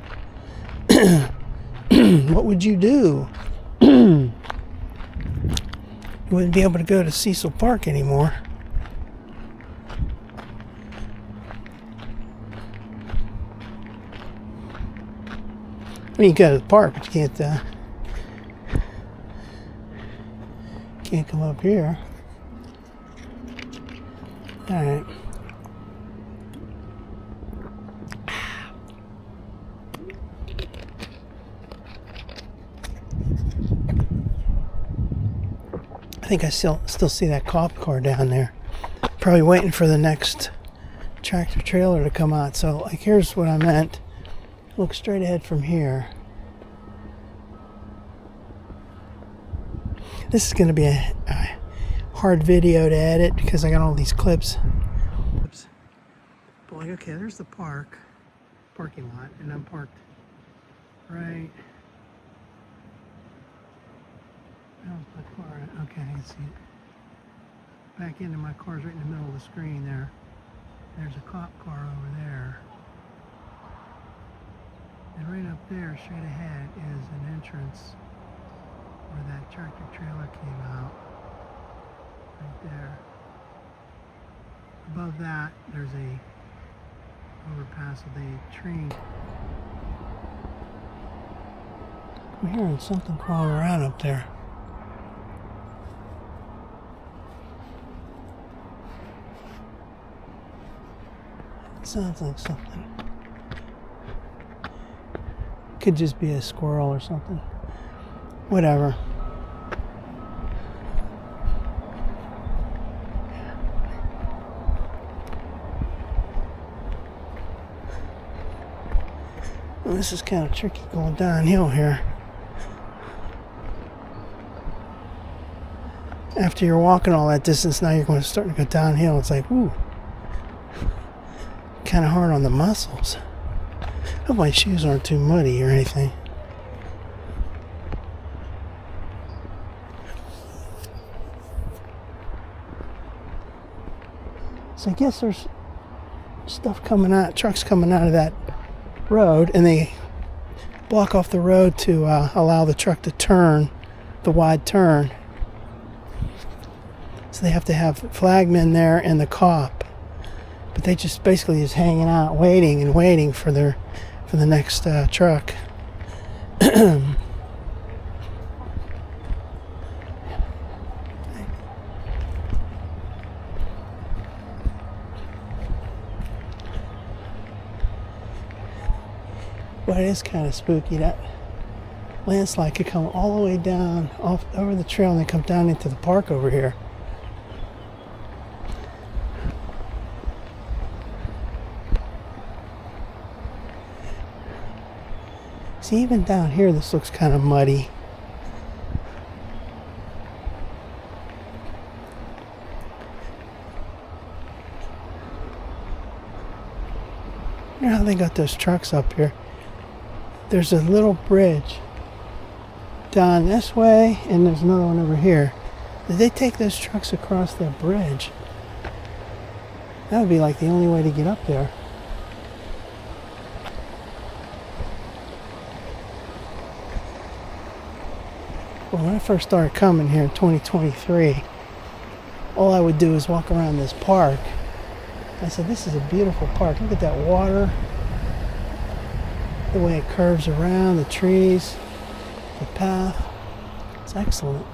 what would you do? You wouldn't be able to go to Cecil Park anymore. I mean, you go to the park, but you can't come up here. All right. I think I still see that cop car down there. Probably waiting for the next tractor trailer to come out. So, like, here's what I meant. Look straight ahead from here. This is going to be a hard video to edit because I got all these clips. But like, okay, there's the parking lot, and I'm parked right. How's my car? Okay, I can see it. Back into my car's right in the middle of the screen there. There's a cop car over there. And right up there, straight ahead, is an entrance where that tractor trailer came out. Right there. Above that, there's a overpass with a train. I'm hearing something crawling around up there. It sounds like something. Could just be a squirrel or something. Whatever. Well, this is kind of tricky going downhill here. after you're walking all that distance, now you're going to start to go downhill. It's like, ooh, kind of hard on the muscles. I hope my shoes aren't too muddy or anything. So I guess there's stuff coming out, trucks coming out of that road, and they block off the road to allow the truck to turn, the wide turn. So they have to have flagmen there and the cop, but they just basically is hanging out, waiting and waiting for the next truck. But it is kind of spooky. That landslide could come all the way down off over the trail and then come down into the park over here. See, even down here, this looks kind of muddy. I wonder how they got those trucks up here. There's a little bridge down this way, and there's another one over here. Did they take those trucks across that bridge? That would be like the only way to get up there. Well, when I first started coming here in 2023, all I would do is walk around this park. I said, this is a beautiful park. Look at that water. The way it curves around, the trees, the path. It's excellent.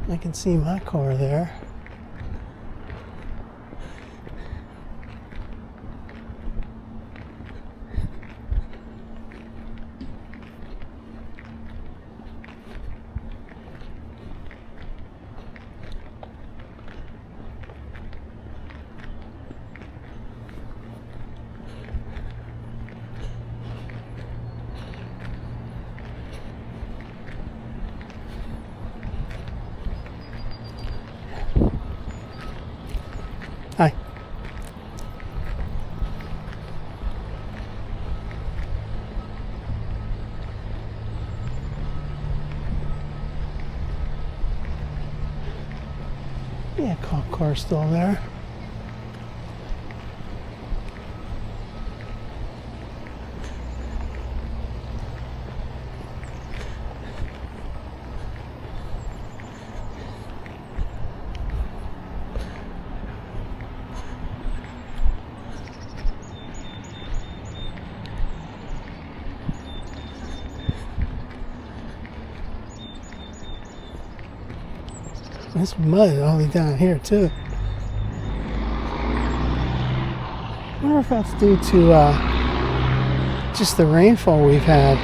I can see my car there. Hi. Yeah, cop car's still there. There's mud all the way down here too. I wonder if that's due to just the rainfall we've had.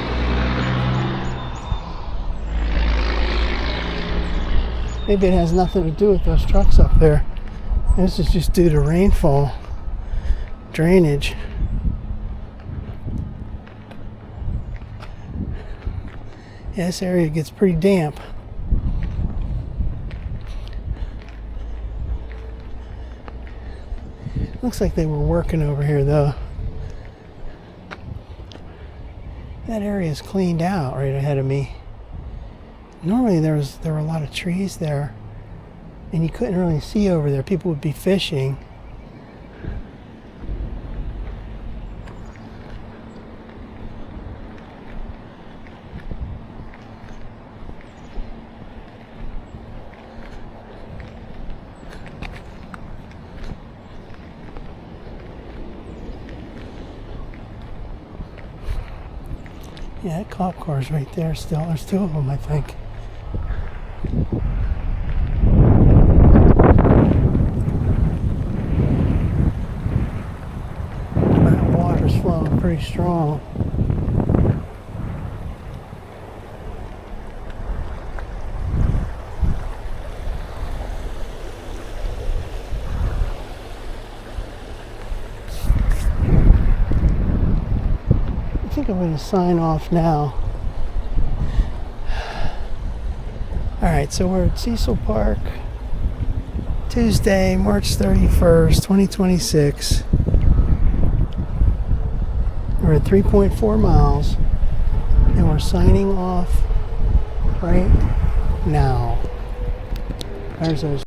Maybe it has nothing to do with those trucks up there. This is just due to rainfall, drainage. Yeah, this area gets pretty damp. Looks like they were working over here though. That area is cleaned out right ahead of me. Normally there were a lot of trees there and you couldn't really see over there. People would be fishing. Yeah, that cop car's right there still. There's two of them, I think. That water's flowing pretty strong. think I'm going to sign off now. Alright, so we're at Cecil Park, Tuesday, March 31st, 2026. We're at 3.4 miles, and we're signing off right now. There's those